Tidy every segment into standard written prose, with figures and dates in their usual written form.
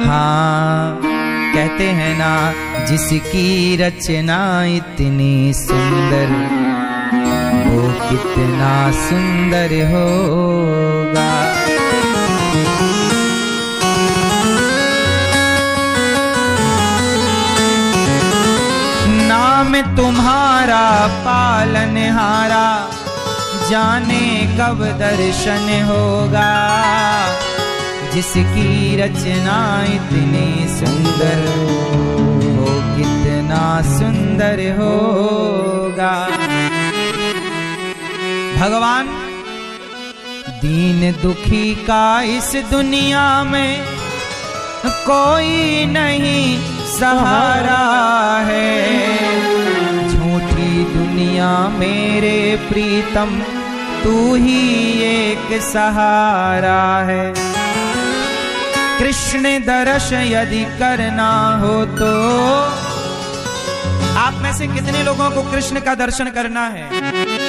हाँ कहते हैं ना, जिसकी रचना इतनी सुंदर, वो कितना सुंदर होगा। नाम तुम्हारा पालनहारा, जाने कब दर्शन होगा। जिसकी रचना इतनी सुंदर, वो कितना सुंदर होगा। भगवान दीन दुखी का इस दुनिया में कोई नहीं सहारा है। झूठी दुनिया मेरे प्रीतम, तू ही एक सहारा है। कृष्ण दर्श यदि करना हो तो, आप में से कितने लोगों को कृष्ण का दर्शन करना है?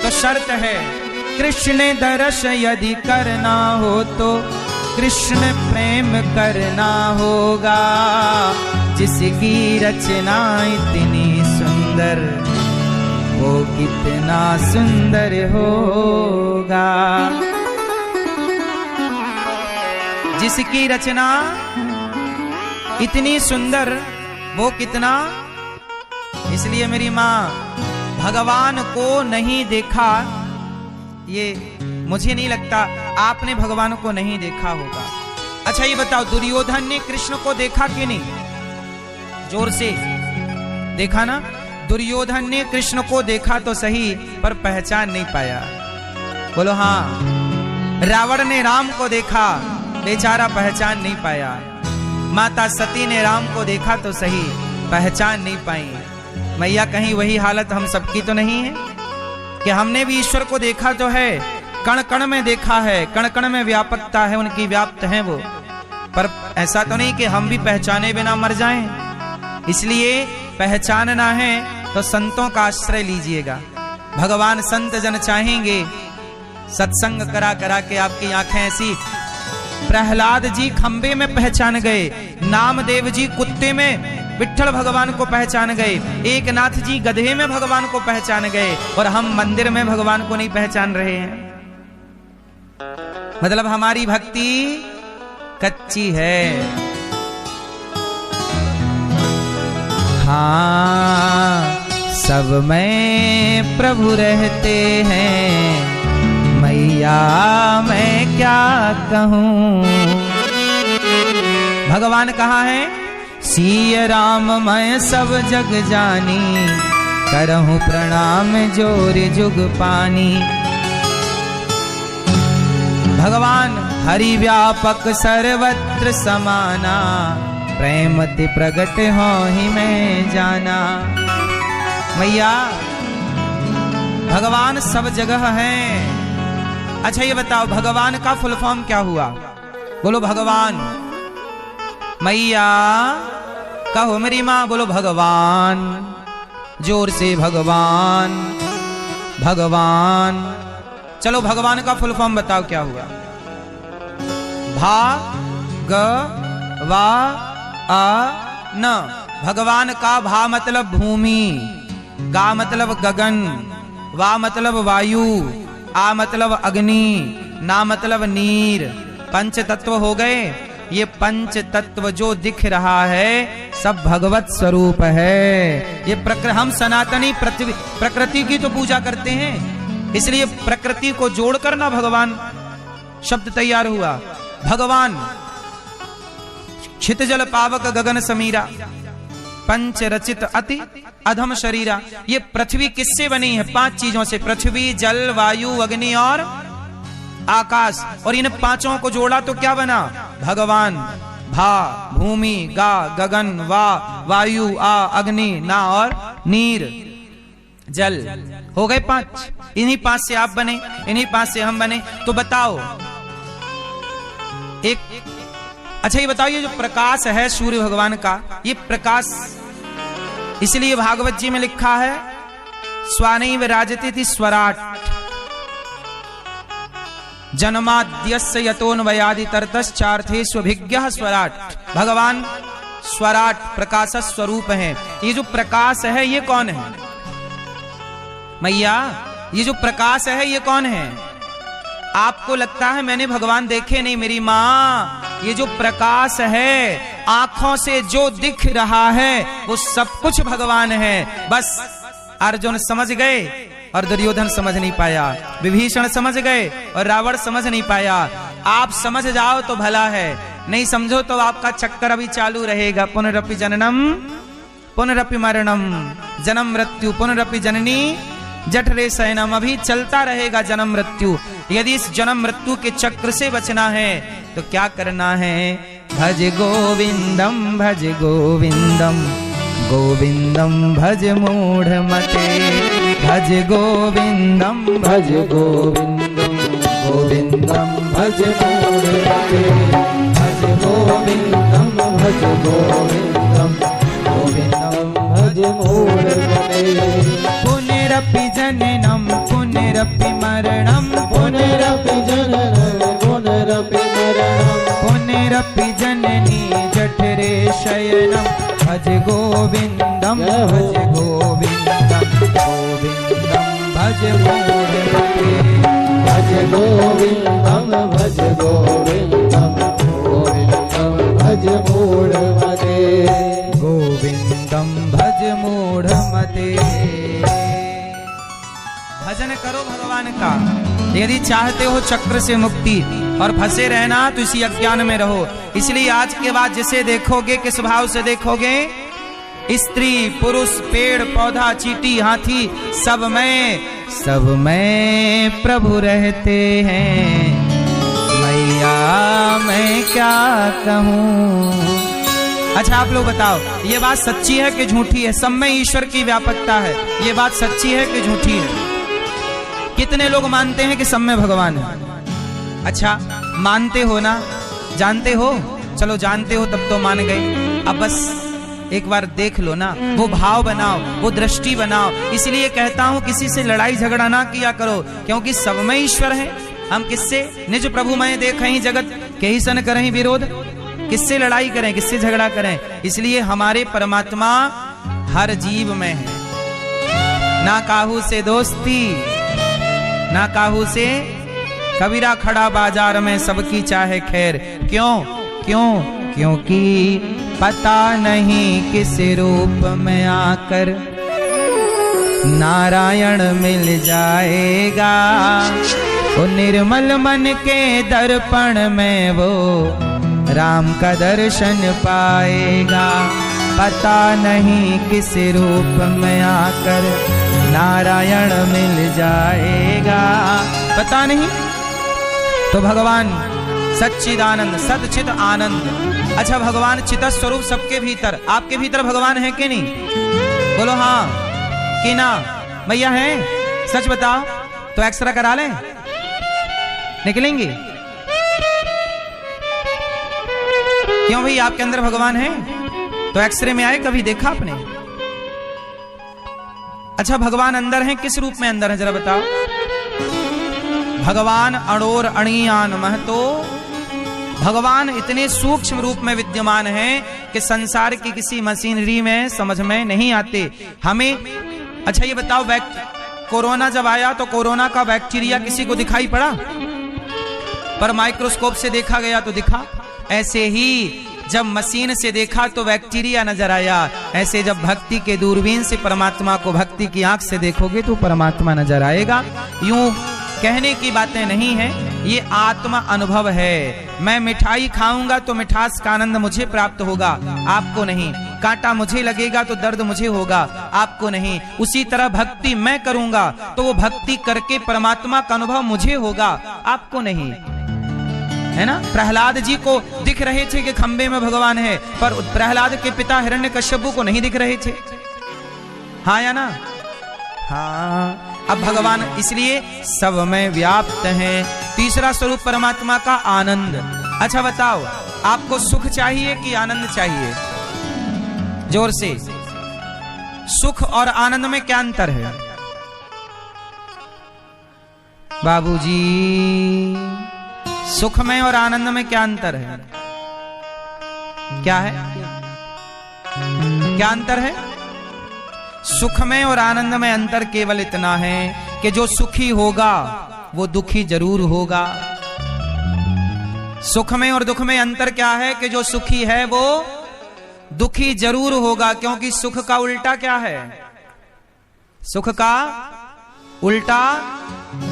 तो शर्त है, कृष्ण दर्श यदि करना हो तो कृष्ण प्रेम करना होगा। जिसकी रचना इतनी सुंदर, वो कितना सुंदर होगा। जिसकी रचना इतनी सुंदर, वो कितना। इसलिए मेरी माँ, भगवान को नहीं देखा, ये मुझे नहीं लगता आपने भगवान को नहीं देखा होगा। अच्छा ये बताओ, दुर्योधन ने कृष्ण को देखा कि नहीं? जोर से देखा ना। दुर्योधन ने कृष्ण को देखा तो सही, पर पहचान नहीं पाया। बोलो हाँ। रावण ने राम को देखा, बेचारा पहचान नहीं पाया। माता सती ने राम को देखा तो सही, पहचान नहीं पाई। मैया कहीं वही हालत हम सबकी तो नहीं है कि हमने भी ईश्वर को देखा तो है, कण कण में देखा है, कण कण में व्यापकता है उनकी, व्याप्त है वो, पर ऐसा तो नहीं कि हम भी पहचाने बिना मर जाएं। इसलिए पहचानना है तो संतों का आश्रय लीजिएगा। भगवान संत जन चाहेंगे, सत्संग करा करा के आपकी आंखें ऐसी। प्रहलाद जी खंबे में पहचान गए, नामदेव जी कुत्ते में विट्ठल भगवान को पहचान गए, एकनाथ जी गधे में भगवान को पहचान गए, और हम मंदिर में भगवान को नहीं पहचान रहे हैं। मतलब हमारी भक्ति कच्ची है। हाँ सब में प्रभु रहते हैं, मैया मैं क्या कहूँ। भगवान कहाँ है? सिय राम मैं सब जग जानी, करहूँ प्रणाम जोर जुग पानी। भगवान हरि व्यापक सर्वत्र समाना, प्रेमति प्रगट हो ही मैं जाना। मैया भगवान सब जगह है। अच्छा ये बताओ, भगवान का फुल फॉर्म क्या हुआ? बोलो भगवान। मैया कहो मेरी माँ, बोलो भगवान, जोर से भगवान भगवान। चलो भगवान का फुल फॉर्म बताओ क्या हुआ? भा ग वा आ न। भगवान का भा मतलब भूमि, गा मतलब गगन, वा मतलब वायु, आ मतलब अग्नि, ना मतलब नीर। पंच तत्व हो गए। ये पंच तत्व जो दिख रहा है सब भगवत स्वरूप है। ये हम सनातनी प्रकृति की तो पूजा करते हैं, इसलिए प्रकृति को जोड़कर ना भगवान शब्द तैयार हुआ। भगवान क्षितिजल पावक गगन समीरा, पंच रचित अति अधम शरीरा। ये पृथ्वी किससे बनी है? 5 चीजों से, पृथ्वी, जल, वायु, अग्नि और आकाश। और इन 5 को जोड़ा तो क्या बना? भगवान। भा भूमि, गा गगन, वा वायु, आ अग्नि, ना और नीर जल। हो गए 5। इन्हीं 5 से आप बने, इन्हीं 5 से हम बने। तो बताओ एक, अच्छा ये बताओ, ये जो प्रकाश है सूर्य भगवान का, ये प्रकाश इसलिए भागवत जी में लिखा है स्वानैव राजते स्वराट, जन्माद्यस्य यतोन्वयादि तरतश्चार्थेष्वभिज्ञः स्वराट। भगवान स्वराट प्रकाश स्वरूप है। ये जो प्रकाश है ये कौन है मैया? ये जो प्रकाश है ये कौन है? आपको लगता है मैंने भगवान देखे नहीं मेरी माँ, ये जो प्रकाश है आंखों से जो दिख रहा है वो सब कुछ भगवान है। बस अर्जुन समझ गए और दुर्योधन समझ नहीं पाया, विभीषण समझ गए और रावण समझ नहीं पाया। आप समझ जाओ तो भला है, नहीं समझो तो आपका चक्कर अभी चालू रहेगा। पुनरपि जननम पुनरपि मरणम, जन्म मृत्यु पुनरपि जननी जठरे शयनम, अभी चलता रहेगा जन्म मृत्यु। यदि इस जन्म मृत्यु के चक्र से बचना है तो क्या करना है? भज गोविंदम गोविंदम भज मूढ़ मते, भज गोविंदम गोविंदम भज मूढ़ मते, भज गोविंदम गोविंदम भज मूढ़ मते। पुनरपि जननम पुनरपि मरणम, पुनरपि जननम पुनरपि मरणम, पुनरपि जननी जठरे शयनम, भज गोविंदम गोविंदम भज मूढ़ मते, भज गोविंदम गोविंदम भज मूढ़ मते, गोविंदम भज मूढ़ मते। भजन करो भगवान का यदि चाहते हो चक्र से मुक्ति, और फंसे रहना तो इसी अज्ञान में रहो। इसलिए आज के बाद जिसे देखोगे किस भाव से देखोगे? स्त्री पुरुष पेड़ पौधा चींटी हाथी सब में प्रभु रहते हैं। मैया मैं क्या कहूँ? अच्छा आप लोग बताओ, ये बात सच्ची है कि झूठी है? सब में ईश्वर की व्यापकता है, ये बात सच्ची है कि झूठी है? कितने लोग मानते हैं कि सब में भगवान है? अच्छा मानते हो ना? जानते हो? चलो जानते हो तब तो मान गए। अब बस एक बार देख लो ना, वो भाव बनाओ, वो दृष्टि बनाओ। इसलिए कहता हूं किसी से लड़ाई झगड़ा ना किया करो, क्योंकि सब में ईश्वर है। हम किससे? निज प्रभु मैं देखहि जगत केहि सन करहि विरोध। किससे लड़ाई करें, किससे झगड़ा करें? इसलिए हमारे परमात्मा हर जीव में है। ना काहू से दोस्ती ना काहू से, कबीरा खड़ा बाजार में सबकी चाहे खैर। क्यों? क्योंकि पता नहीं किस रूप में आकर नारायण मिल जाएगा। वो निर्मल मन के दर्पण में वो राम का दर्शन पाएगा। पता नहीं किस रूप में आकर नारायण मिल जाएगा। पता नहीं तो भगवान सच्चिदानंद सतचित आनंद। अच्छा भगवान चित स्वरूप सबके भीतर, आपके भीतर भगवान है कि नहीं? बोलो हाँ कि ना? भैया है? सच बताओ तो एक्सरा करा लें, निकलेंगे। क्यों भाई आपके अंदर भगवान है? तो एक्सरे में आए, कभी देखा आपने? अच्छा भगवान अंदर है, किस रूप में अंदर है जरा बताओ? भगवान अणोर अणियान महतो, भगवान इतने सूक्ष्म रूप में विद्यमान हैं कि संसार की किसी मशीनरी में समझ में नहीं आते हमें। अच्छा ये बताओ, कोरोना जब आया तो कोरोना का बैक्टीरिया किसी को दिखाई पड़ा? पर माइक्रोस्कोप से देखा गया तो दिखा। ऐसे ही जब मशीन से देखा तो बैक्टीरिया नजर आया, ऐसे जब भक्ति के दूरबीन से परमात्मा को भक्ति की आंख से देखोगे तो परमात्मा नजर आएगा। यूं कहने की बातें नहीं है, ये आत्मा अनुभव है। मैं मिठाई खाऊंगा तो मिठास का आनंद मुझे प्राप्त होगा, आपको नहीं। कांटा मुझे लगेगा तो दर्द मुझे होगा, आपको नहीं। उसी तरह भक्ति मैं करूंगा तो वो भक्ति करके परमात्मा का अनुभव मुझे होगा, आपको नहीं, है ना? प्रहलाद जी को दिख रहे थे कि खंबे में भगवान है, पर प्रहलाद के पिता हिरण्यकश्यपु को नहीं दिख रहे थे, हाँ या ना? हाँ। अब भगवान इसलिए सब में व्याप्त हैं। तीसरा स्वरूप परमात्मा का आनंद। अच्छा बताओ, आपको सुख चाहिए कि आनंद चाहिए? जोर से। सुख और आनंद में क्या अंतर है बाबूजी? सुख में और आनंद में क्या अंतर है? क्या है? क्या अंतर है? सुख में और आनंद में अंतर केवल इतना है कि जो सुखी होगा वो दुखी जरूर होगा। सुख में और दुख में अंतर क्या है कि जो सुखी है वो दुखी जरूर होगा, क्योंकि सुख का उल्टा क्या है? सुख का उल्टा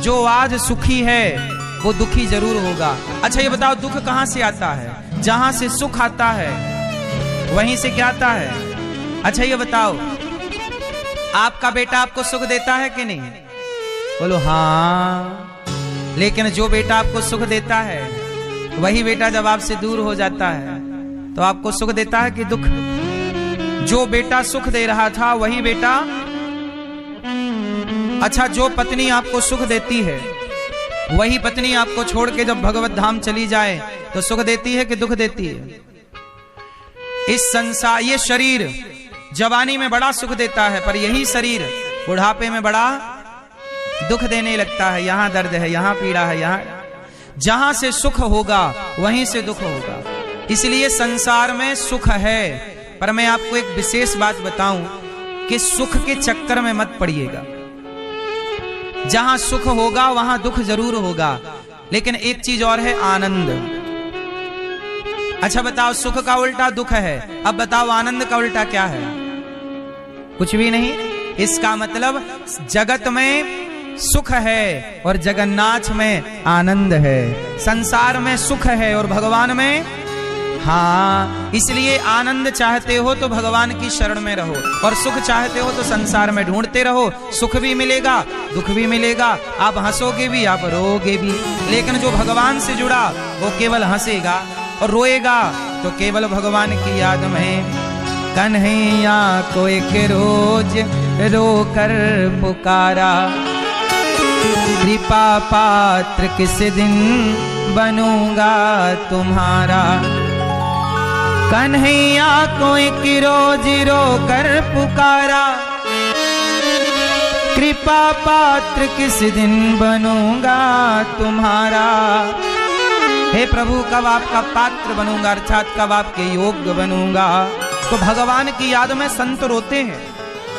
जो आज सुखी है वो दुखी जरूर होगा। अच्छा ये बताओ, दुख कहां से आता है? जहां से सुख आता है वहीं से क्या आता है? अच्छा ये बताओ, आपका बेटा आपको सुख देता है कि नहीं? बोलो हाँ। लेकिन जो बेटा आपको सुख देता है वही बेटा जब आपसे दूर हो जाता है तो आपको सुख देता है कि दुख? जो बेटा सुख दे रहा था वही बेटा। अच्छा जो पत्नी आपको सुख देती है वही पत्नी आपको छोड़ के जब भगवत धाम चली जाए तो सुख देती है कि दुख देती है? इस संसार, ये शरीर जवानी में बड़ा सुख देता है, पर यही शरीर बुढ़ापे में बड़ा दुख देने लगता है। यहां दर्द है, यहां पीड़ा है, यहां। जहां से सुख होगा वहीं से दुख होगा। इसलिए संसार में सुख है, पर मैं आपको एक विशेष बात बताऊं कि सुख के चक्कर में मत पड़िएगा। जहां सुख होगा वहां दुख जरूर होगा, लेकिन एक चीज और है, आनंद। अच्छा बताओ, सुख का उल्टा दुख है, अब बताओ आनंद का उल्टा क्या है? कुछ भी नहीं। इसका मतलब जगत में सुख है और जगन्नाथ में आनंद है। संसार में सुख है और भगवान में, हाँ, इसलिए आनंद चाहते हो तो भगवान की शरण में रहो, और सुख चाहते हो तो संसार में ढूंढते रहो। सुख भी मिलेगा, दुख भी मिलेगा, आप हंसोगे भी, आप रोओगे भी। लेकिन जो भगवान से जुड़ा वो केवल हंसेगा, और रोएगा तो केवल भगवान की याद में। कन्हैया को एक रोज रो कर पुकारा, कृपा पात्र किस दिन बनूंगा तुम्हारा। कन्हैया को एक रोज रो कर पुकारा, कृपा पात्र किस दिन बनूंगा तुम्हारा। हे प्रभु, कब आपका पात्र बनूंगा, अर्थात कब आपके योग्य बनूंगा। तो भगवान की याद में संत रोते हैं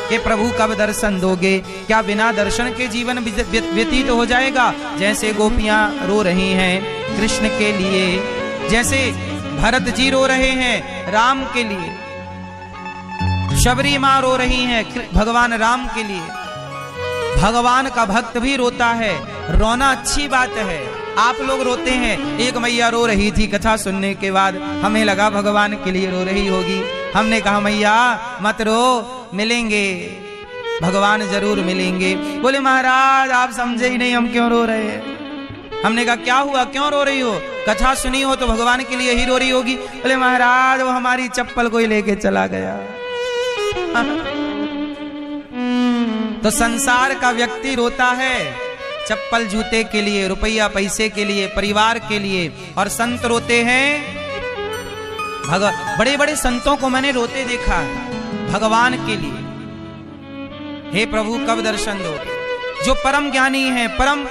कि प्रभु कब दर्शन दोगे? क्या बिना दर्शन के जीवन व्यतीत हो जाएगा? जैसे गोपियां रो रही हैं कृष्ण के लिए, जैसे भरत जी रो रहे हैं राम के लिए, शबरी मां रो रही हैं भगवान राम के लिए। भगवान का भक्त भी रोता है, रोना अच्छी बात है। आप लोग रोते हैं। एक मैया रो रही थी, कथा सुनने के बाद हमें लगा भगवान के लिए रो रही होगी। हमने कहा मैया मत रो, मिलेंगे, भगवान जरूर मिलेंगे। बोले महाराज आप समझे ही नहीं, हम क्यों रो रहे हैं। हमने कहा क्या हुआ, क्यों रो रही हो? कथा सुनी हो तो भगवान के लिए ही रो रही होगी। बोले महाराज वो हमारी चप्पल कोई लेके चला गया। तो संसार का व्यक्ति रोता है चप्पल जूते के लिए, रुपया पैसे के लिए, परिवार के लिए, और संत रोते हैं बड़े बड़े संतों को मैंने रोते देखा है भगवान के लिए। हे प्रभु कब दर्शन दोगे? जो परम ज्ञानी हैं, परम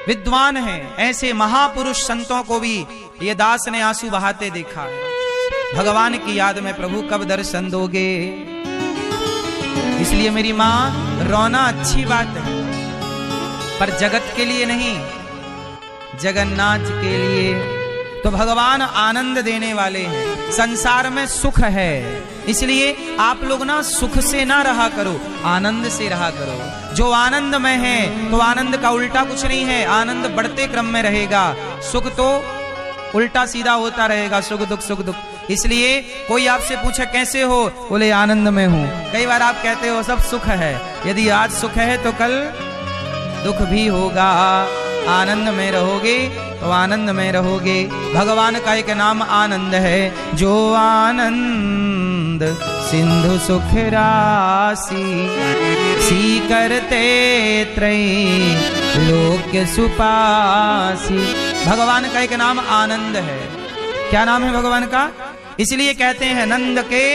विद्वान हैं, ऐसे महापुरुष संतों को भी ये दास ने आंसू बहाते देखा है भगवान की याद में। प्रभु कब दर्शन दोगे? इसलिए मेरी मां, रोना अच्छी बात है, पर जगत के लिए नहीं, जगन्नाथ के लिए। तो भगवान आनंद देने वाले हैं। संसार में सुख है, इसलिए आप लोग ना सुख से ना रहा करो, आनंद से रहा करो। जो आनंद में है तो आनंद का उल्टा कुछ नहीं है, आनंद बढ़ते क्रम में रहेगा, सुख तो उल्टा सीधा होता रहेगा, सुख दुख सुख दुख। इसलिए कोई आपसे पूछे कैसे हो, बोले आनंद में हूं। कई बार आप कहते हो सब सुख है, यदि आज सुख है तो कल दुख भी होगा। आनंद में रहोगे तो आनंद में रहोगे। भगवान का एक नाम आनंद है, जो आनंद सिंधु सुख राशि, सी करते त्रयी लोक सुपासी। भगवान का एक नाम आनंद है। क्या नाम है भगवान का? इसलिए कहते हैं नंद के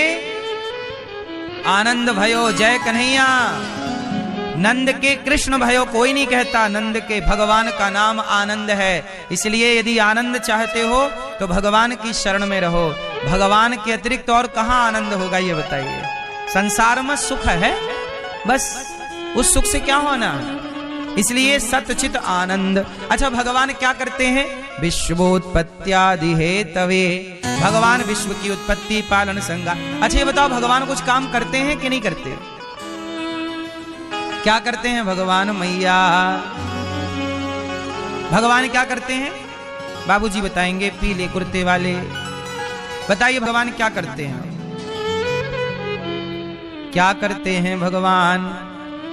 आनंद भयो जय कन्हैया। नंद के कृष्ण भयो कोई नहीं कहता, नंद के भगवान का नाम आनंद है। इसलिए यदि आनंद चाहते हो तो भगवान की शरण में रहो। भगवान के अतिरिक्त और कहां आनंद होगा ये बताइए। संसार में सुख है, बस उस सुख से क्या होना है, इसलिए सतचित आनंद। अच्छा, भगवान क्या करते हैं? विश्वोत्पत्त्यादि हेतवे, भगवान विश्व की उत्पत्ति पालन संहार। अच्छा ये बताओ, भगवान कुछ काम करते हैं कि नहीं करते? क्या करते हैं भगवान मैया? भगवान क्या करते हैं? बाबूजी बताएंगे, पीले कुर्ते वाले। बताइए भगवान क्या करते हैं? क्या करते हैं भगवान?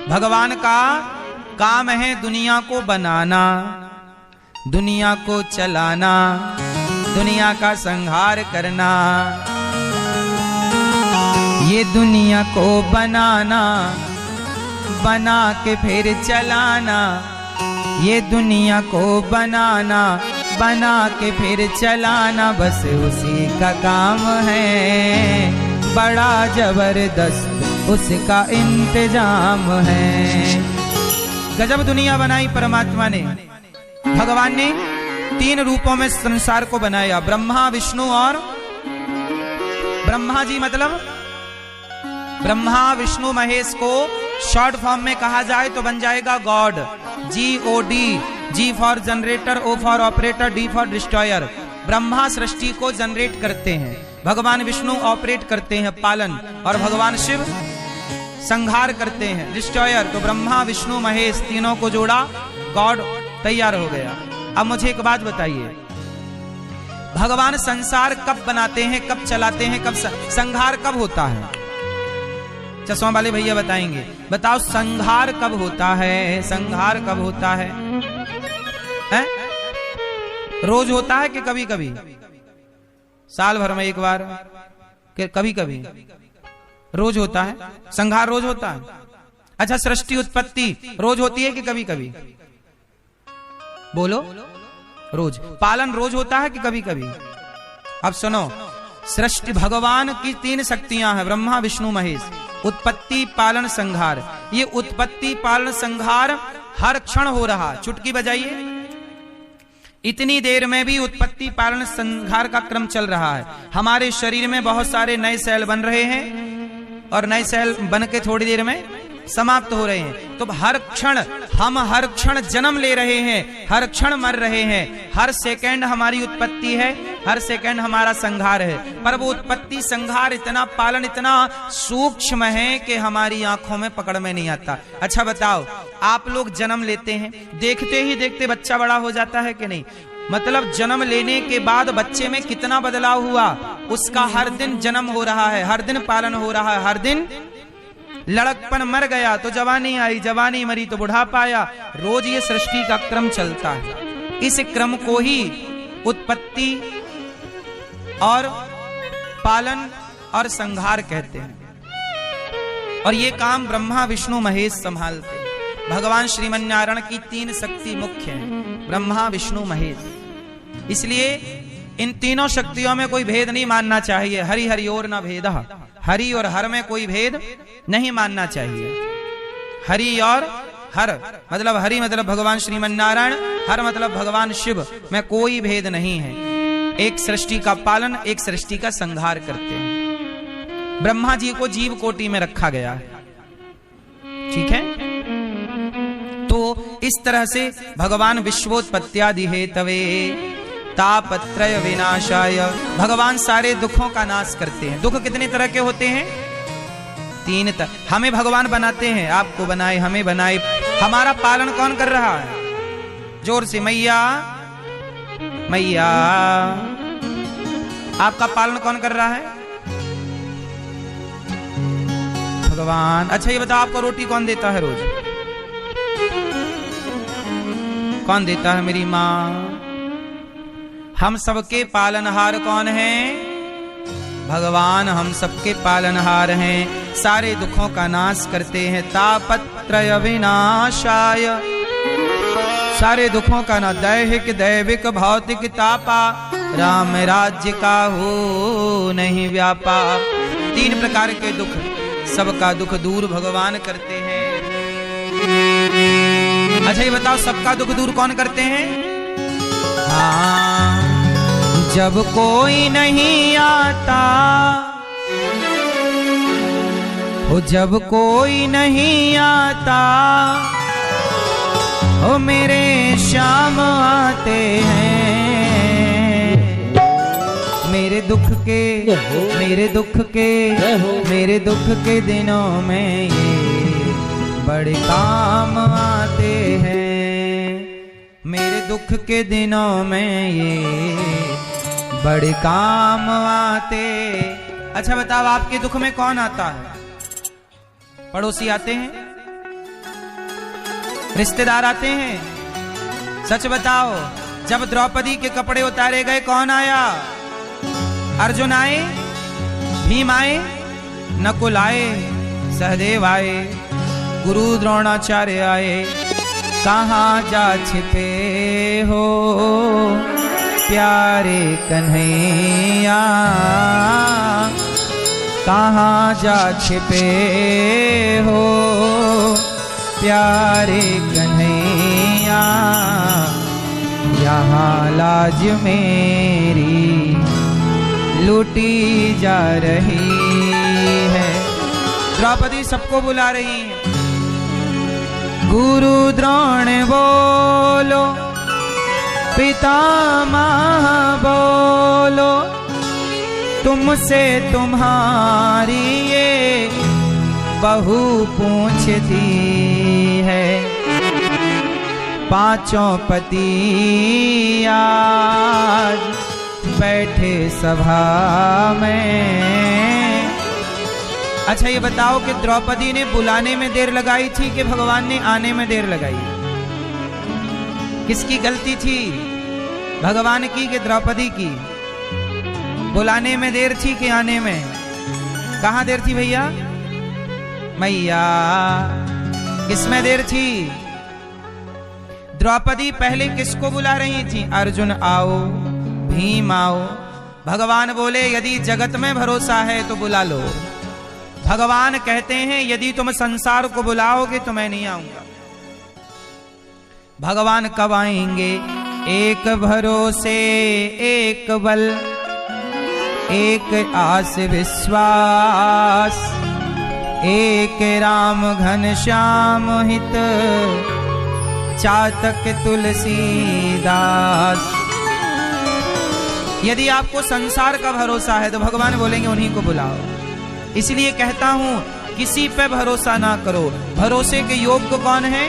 भगवान का काम है दुनिया को बनाना, दुनिया को चलाना, दुनिया का संहार करना। ये दुनिया को बनाना, बना के फिर चलाना। ये दुनिया को बनाना, बना के फिर चलाना, बस उसी का काम है। बड़ा जबरदस्त उसका इंतजाम है। गजब दुनिया बनाई परमात्मा ने। भगवान ने 3 रूपों में संसार को बनाया, ब्रह्मा विष्णु और ब्रह्मा जी, मतलब ब्रह्मा विष्णु महेश को शॉर्ट फॉर्म में कहा जाए तो बन जाएगा God. GOD, G for generator, O for operator, D for destroyer. Brahma सृष्टि को जनरेट करते हैं, भगवान विष्णु ऑपरेट करते हैं पालन, और भगवान शिव संहार करते हैं डिस्ट्रॉयर। तो ब्रह्मा विष्णु महेश तीनों को जोड़ा, गॉड तैयार हो गया। अब मुझे एक बात बताइए, भगवान संसार कब बनाते हैं, कब चलाते हैं, कब संहार कब होता है? चश्मा वाले भैया बताएंगे। बताओ संहार कब होता है? संहार कब होता है? रोज होता है कि कभी कभी? साल भर में एक बार कि कभी कभी? रोज होता है संहार, रोज होता है। अच्छा, सृष्टि उत्पत्ति रोज होती है कि कभी कभी? बोलो, रोज। पालन रोज होता है कि कभी कभी? अब सुनो, सृष्टि भगवान की 3 शक्तियां हैं, ब्रह्मा विष्णु महेश। उत्पत्ति पालन संहार। ये उत्पत्ति पालन संहार हर क्षण हो रहा। चुटकी बजाइए, इतनी देर में भी उत्पत्ति पालन संहार का क्रम चल रहा है। हमारे शरीर में बहुत सारे नए सेल बन रहे हैं और नए सेल बन के थोड़ी देर में समाप्त हो रहे हैं। तो हर क्षण जन्म ले रहे हैं, हर क्षण मर रहे हैं। हर सेकंड हमारी उत्पत्ति है, हर सेकंड हमारा संहार है। पर वो उत्पत्ति संहार इतना, पालन इतना सूक्ष्म है कि हमारी आंखों में पकड़ में नहीं आता। अच्छा बताओ, आप लोग जन्म लेते हैं, देखते ही देखते बच्चा बड़ा हो जाता है कि नहीं? मतलब जन्म लेने के बाद बच्चे में कितना बदलाव हुआ, उसका हर दिन जन्म हो रहा है, हर दिन पालन हो रहा है, हर दिन लड़कपन मर गया तो जवानी आई, जवानी मरी तो बुढ़ापा आया। रोज ये सृष्टि का क्रम चलता है। इस क्रम को ही उत्पत्ति और पालन और संहार कहते हैं। और ये काम ब्रह्मा विष्णु महेश संभालते हैं। भगवान श्रीमन्नारायण की 3 शक्ति मुख्य हैं, ब्रह्मा विष्णु महेश। इसलिए इन तीनों शक्तियों में कोई भेद नहीं मानना चाहिए। हरि हरि और न भेदः, हरि और हर में कोई भेद नहीं मानना चाहिए। हरि और हर मतलब, हरि मतलब भगवान श्रीमन्नारायण, हर मतलब भगवान शिव में कोई भेद नहीं है। एक सृष्टि का पालन, एक सृष्टि का संहार करते हैं। ब्रह्मा जी को जीव कोटि में रखा गया है, ठीक है। तो इस तरह से भगवान विश्वोत्पत्त्यादि हेतवे तापत्रय विनाशाय, भगवान सारे दुखों का नाश करते हैं। दुख कितने तरह के होते हैं? 3 तरह। हमें भगवान बनाते हैं, आपको बनाए, हमें बनाए। हमारा पालन कौन कर रहा है? जोर से, मैया मैया। आपका पालन कौन कर रहा है? भगवान। अच्छा ये बताओ, आपको रोटी कौन देता है रोज? कौन देता है? मेरी माँ। हम सबके पालनहार कौन है? भगवान हम सबके पालनहार हैं। सारे दुखों का नाश करते हैं। तापत्रय विनाशाय, सारे दुखों का ना, दैहिक दैविक भौतिक तापा, राम राज्य का हो नहीं व्यापा। 3 प्रकार के दुख, सबका दुख दूर भगवान करते हैं। अच्छा ये बताओ, सबका दुख दूर कौन करते हैं? हाँ, जब कोई नहीं आता, हो जब कोई नहीं आता, हो मेरे श्याम आते हैं। मेरे दुख के मेरे दुख के दिनों में ये बड़े काम आते हैं। मेरे दुख के दिनों में ये बड़े काम आते। अच्छा बताओ, आपके दुख में कौन आता है? पड़ोसी आते हैं, रिश्तेदार आते हैं? सच बताओ, जब द्रौपदी के कपड़े उतारे गए कौन आया? अर्जुन आए, भीम आए, नकुल आए, सहदेव आए, गुरु द्रोणाचार्य आए। कहाँ जा छिपे हो प्यारे कन्हैया, कहाँ जा छिपे हो प्यारे कन्हैया। यहाँ लाज मेरी लूटी जा रही है। द्रौपदी सबको बुला रही है। गुरु द्रोण बोलो, पितामह बोलो, तुमसे तुम्हारी ये बहू पूछती है। पांचों पति आज बैठे सभा में। अच्छा ये बताओ कि द्रौपदी ने बुलाने में देर लगाई थी कि भगवान ने आने में देर लगाई? किसकी गलती थी, भगवान की कि द्रौपदी की? बुलाने में देर थी कि आने में? कहाँ देर थी भैया? मैया किसमें देर थी? द्रौपदी पहले किसको बुला रही थी? अर्जुन आओ, भीम आओ। भगवान बोले यदि जगत में भरोसा है तो बुला लो। भगवान कहते हैं यदि तुम संसार को बुलाओगे तो मैं नहीं आऊंगा। भगवान कब आएंगे? एक भरोसे एक बल, एक आस विश्वास, एक राम घन श्याम हित, चातक तुलसीदास। यदि आपको संसार का भरोसा है तो भगवान बोलेंगे उन्हीं को बुलाओ। इसलिए कहता हूं किसी पे भरोसा ना करो। भरोसे के योग्य कौन है?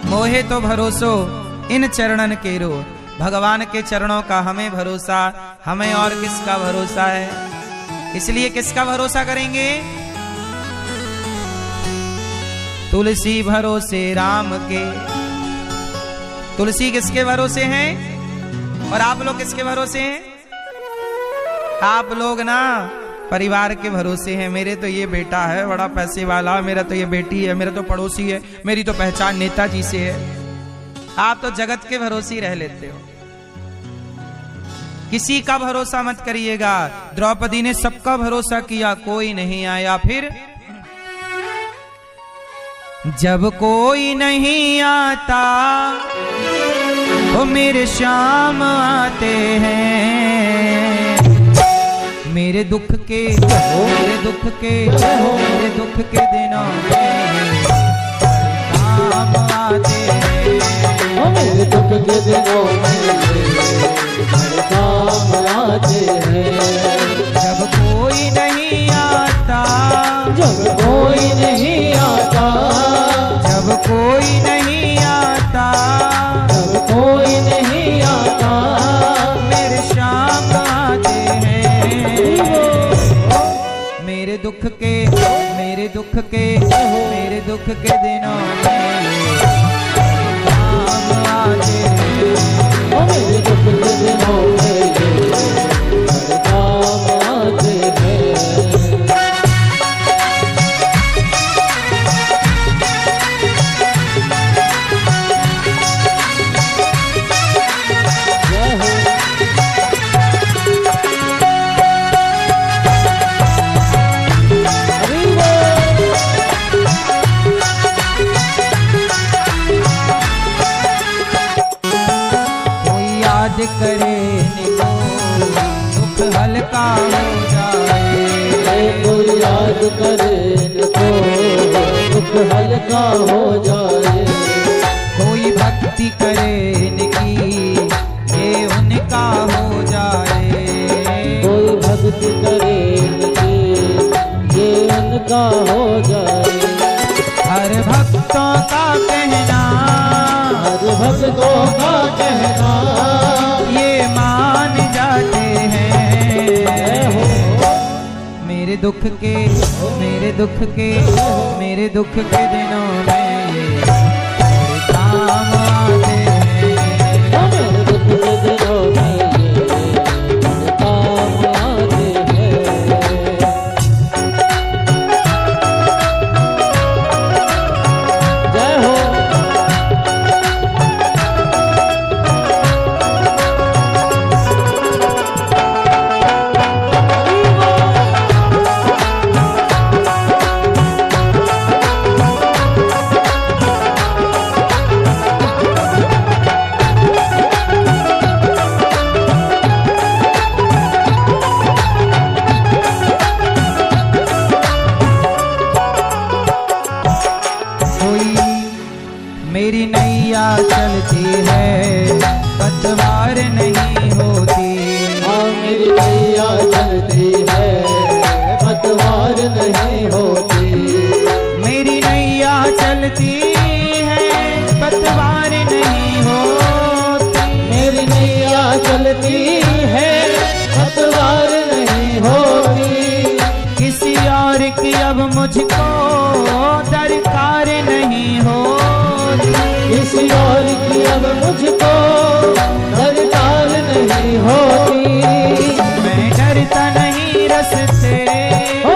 मोहे तो भरोसो इन चरणन केरो। भगवान के चरणों का हमें भरोसा, हमें और किसका भरोसा है? इसलिए किसका भरोसा करेंगे? तुलसी भरोसे राम के। तुलसी किसके भरोसे हैं? और आप लोग किसके भरोसे हैं? आप लोग ना परिवार के भरोसे हैं। मेरे तो ये बेटा है बड़ा पैसे वाला, मेरा तो ये बेटी है, मेरा तो पड़ोसी है, मेरी तो पहचान नेताजी से है। आप तो जगत के भरोसे रह लेते हो। किसी का भरोसा मत करिएगा। द्रौपदी ने सबका भरोसा किया, कोई नहीं आया। फिर जब कोई नहीं आता वो मेरे श्याम आते हैं। मेरे दुख के मेरे दुख के मेरे दुख के दिनों में काम आते हैं। मेरे दुख के दिनों में काम आते हैं। जब कोई नहीं आता, जब कोई नहीं आता, जब कोई नहीं आता, जब कोई नहीं आता, मेरे श्याम आते हैं। मेरे दुख के मेरे दुख के मेरे दुख के दिनों में काम आते हैं। मेरे दुख के दिनों में काम आते हैं। करे हल्का हो जाए। कोई याद करे इनको दुख हल्का हो जाए। कोई भक्ति करे इनकी ये उनका हो जाए। कोई भक्ति करे इनकी ये उनका हो जाए। हर भक्तों का कहना, हर भक्तों का कहना ये मान जाते हैं। मेरे दुख के मेरे दुख के मेरे दुख के दिनों में ये मेरे काम आते हैं। मेरे दुख के दिनों में ये मेरे काम आते हैं। जय हो। मेरी नैया चलती है पतवार नहीं होती। हाँ मेरी नैया चलती है पतवार नहीं होती। मेरी नैया चलती है पतवार नहीं होती। मेरी नैया चलती है पतवार नहीं होती। किसी और की अब मुझको दरकार नहीं होती। किसी और की अब मुझको दरकार नहीं होती। मैं डरता नहीं रस्ते,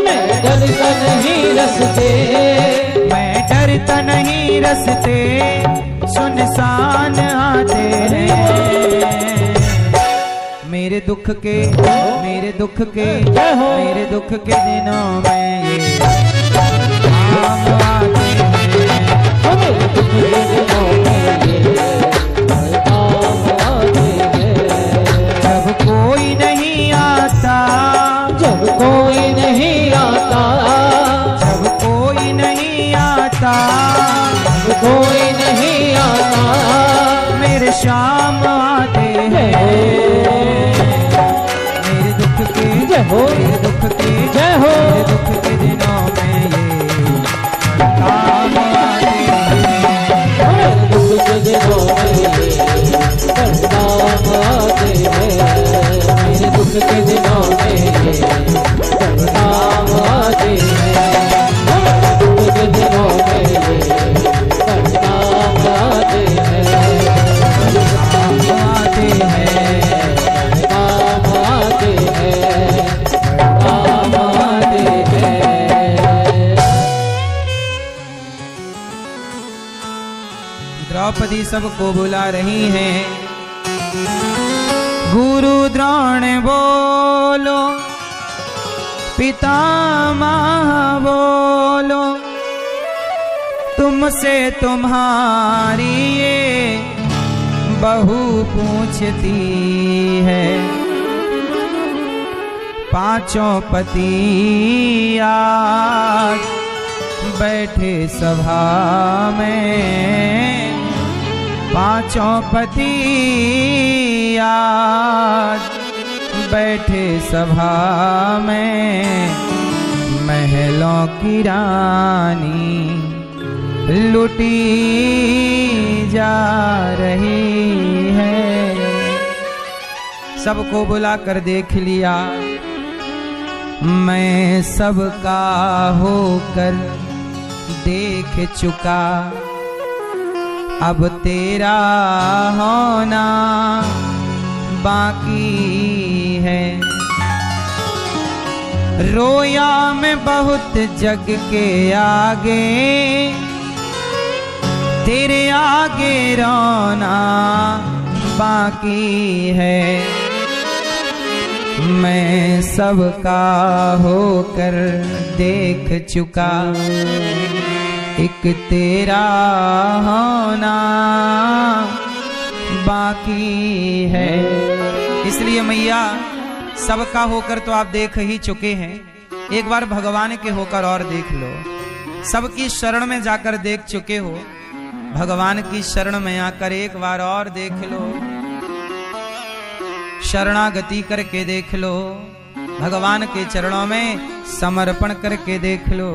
मैं डरता नहीं रस्ते। मैं डरता नहीं रस्ते सुनसान आते हैं। मेरे दुख के मेरे दुख के मेरे दुख के दिनों में ये काम आते हैं। मेरे दुख के दिनों में ये काम आते हैं। जब कोई नहीं आता, जब कोई नहीं आता, जब कोई नहीं आता, जब कोई नहीं आता, मेरे शाम आते हैं। मेरे दुख के मेरे दुख के जय हो। मेरे दुख के दिनों में ये काम आते हैं। मेरे दुख के दिनों में ये काम आते हैं। मेरे दुख के दिनों में ये काम आते हैं। मेरे दुख के दिनों में ये काम आते हैं। काम आते हैं। काम आते हैं। काम आते हैं। द्रौपदी सबको बुला रही हैं। गुरु द्रोण बोलो, पितामह बोलो, तुमसे तुम्हारी ये बहू पूछती है। पांचों पति आज बैठे सभा में। पांचों पति आज बैठे सभा में। महलों की रानी लुटी जा रही है। सबको बुलाकर देख लिया, मैं सबका होकर देख चुका। अब तेरा होना बाकी है। रोया मैं बहुत जग के आगे, तेरे आगे रोना बाकी है। मैं सबका होकर देख चुका, एक तेरा होना बाकी है। इसलिए मैया सबका होकर तो आप देख ही चुके हैं, एक बार भगवान के होकर और देख लो। सबकी शरण में जाकर देख चुके हो, भगवान की शरण में आकर एक बार और देख लो, शरणागति करके देख लो, भगवान के चरणों में समर्पण करके देख लो।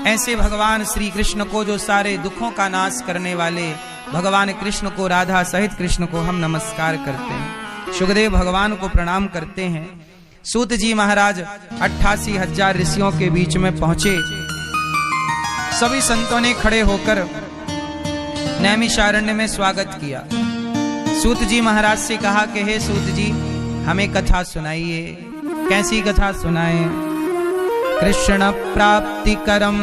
ऐसे भगवान श्री कृष्ण को, जो सारे दुखों का नाश करने वाले भगवान कृष्ण को, राधा सहित कृष्ण को हम नमस्कार करते हैं, सुखदेव भगवान को प्रणाम करते हैं। सूत जी महाराज 88,000 ऋषियों के बीच में पहुंचे। सभी संतों ने खड़े होकर नैमिषारण्य में स्वागत किया। सूत जी महाराज से कहा कि हे सूत जी, हमें कथा सुनाइए। कैसी कथा सुनाए? कृष्ण प्राप्ति करम,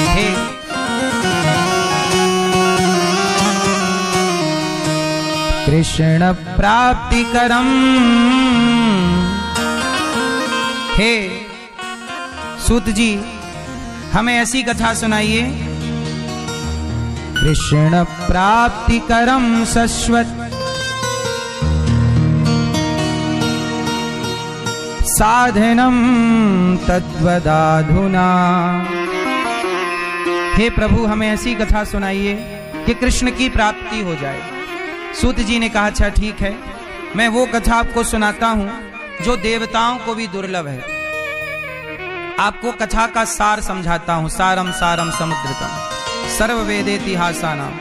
हे कृष्ण प्राप्ति करम, हे सूत जी हमें ऐसी कथा सुनाइए। कृष्ण प्राप्ति करम शश्वत साधनम तत्वदाधुना। हे प्रभु, हमें ऐसी कथा सुनाइए कि कृष्ण की प्राप्ति हो जाए। सूत जी ने कहा, अच्छा ठीक है, मैं वो कथा आपको सुनाता हूं जो देवताओं को भी दुर्लभ है। आपको कथा का सार समझाता हूं। सारम सारम समुद्रतम सर्व वेदेतिहासानाम।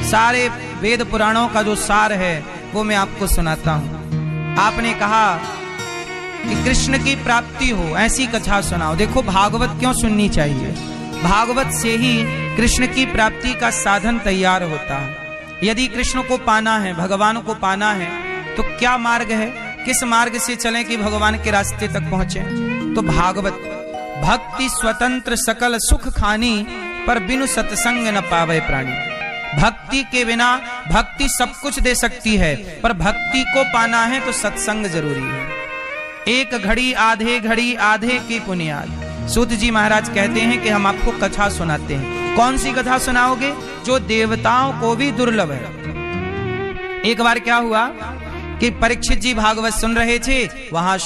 सारे वेद पुराणों का जो सार है वो मैं आपको सुनाता हूं। आपने कहा कि कृष्ण की प्राप्ति हो, ऐसी कथा सुनाओ। देखो, भागवत क्यों सुननी चाहिए? भागवत से ही कृष्ण की प्राप्ति का साधन तैयार होता है। यदि कृष्ण को पाना है, भगवान को पाना है, तो क्या मार्ग है? किस मार्ग से चलें कि भगवान के रास्ते तक पहुंचे? तो भागवत। भक्ति स्वतंत्र सकल सुख खानी, पर बिनु सत्संग न पावे प्राणी। भक्ति के बिना, भक्ति सब कुछ दे सकती है, पर भक्ति को पाना है तो सत्संग जरूरी है। एक घड़ी आधे की पुनियाद। सूत जी महाराज कहते हैं कि हम आपको कथा सुनाते हैं। कौन सी कथा सुनाओगे? जो देवताओं को भी दुर्लभ है। एक बार क्या हुआ कि परीक्षित जी भागवत सुन रहे थे, वहां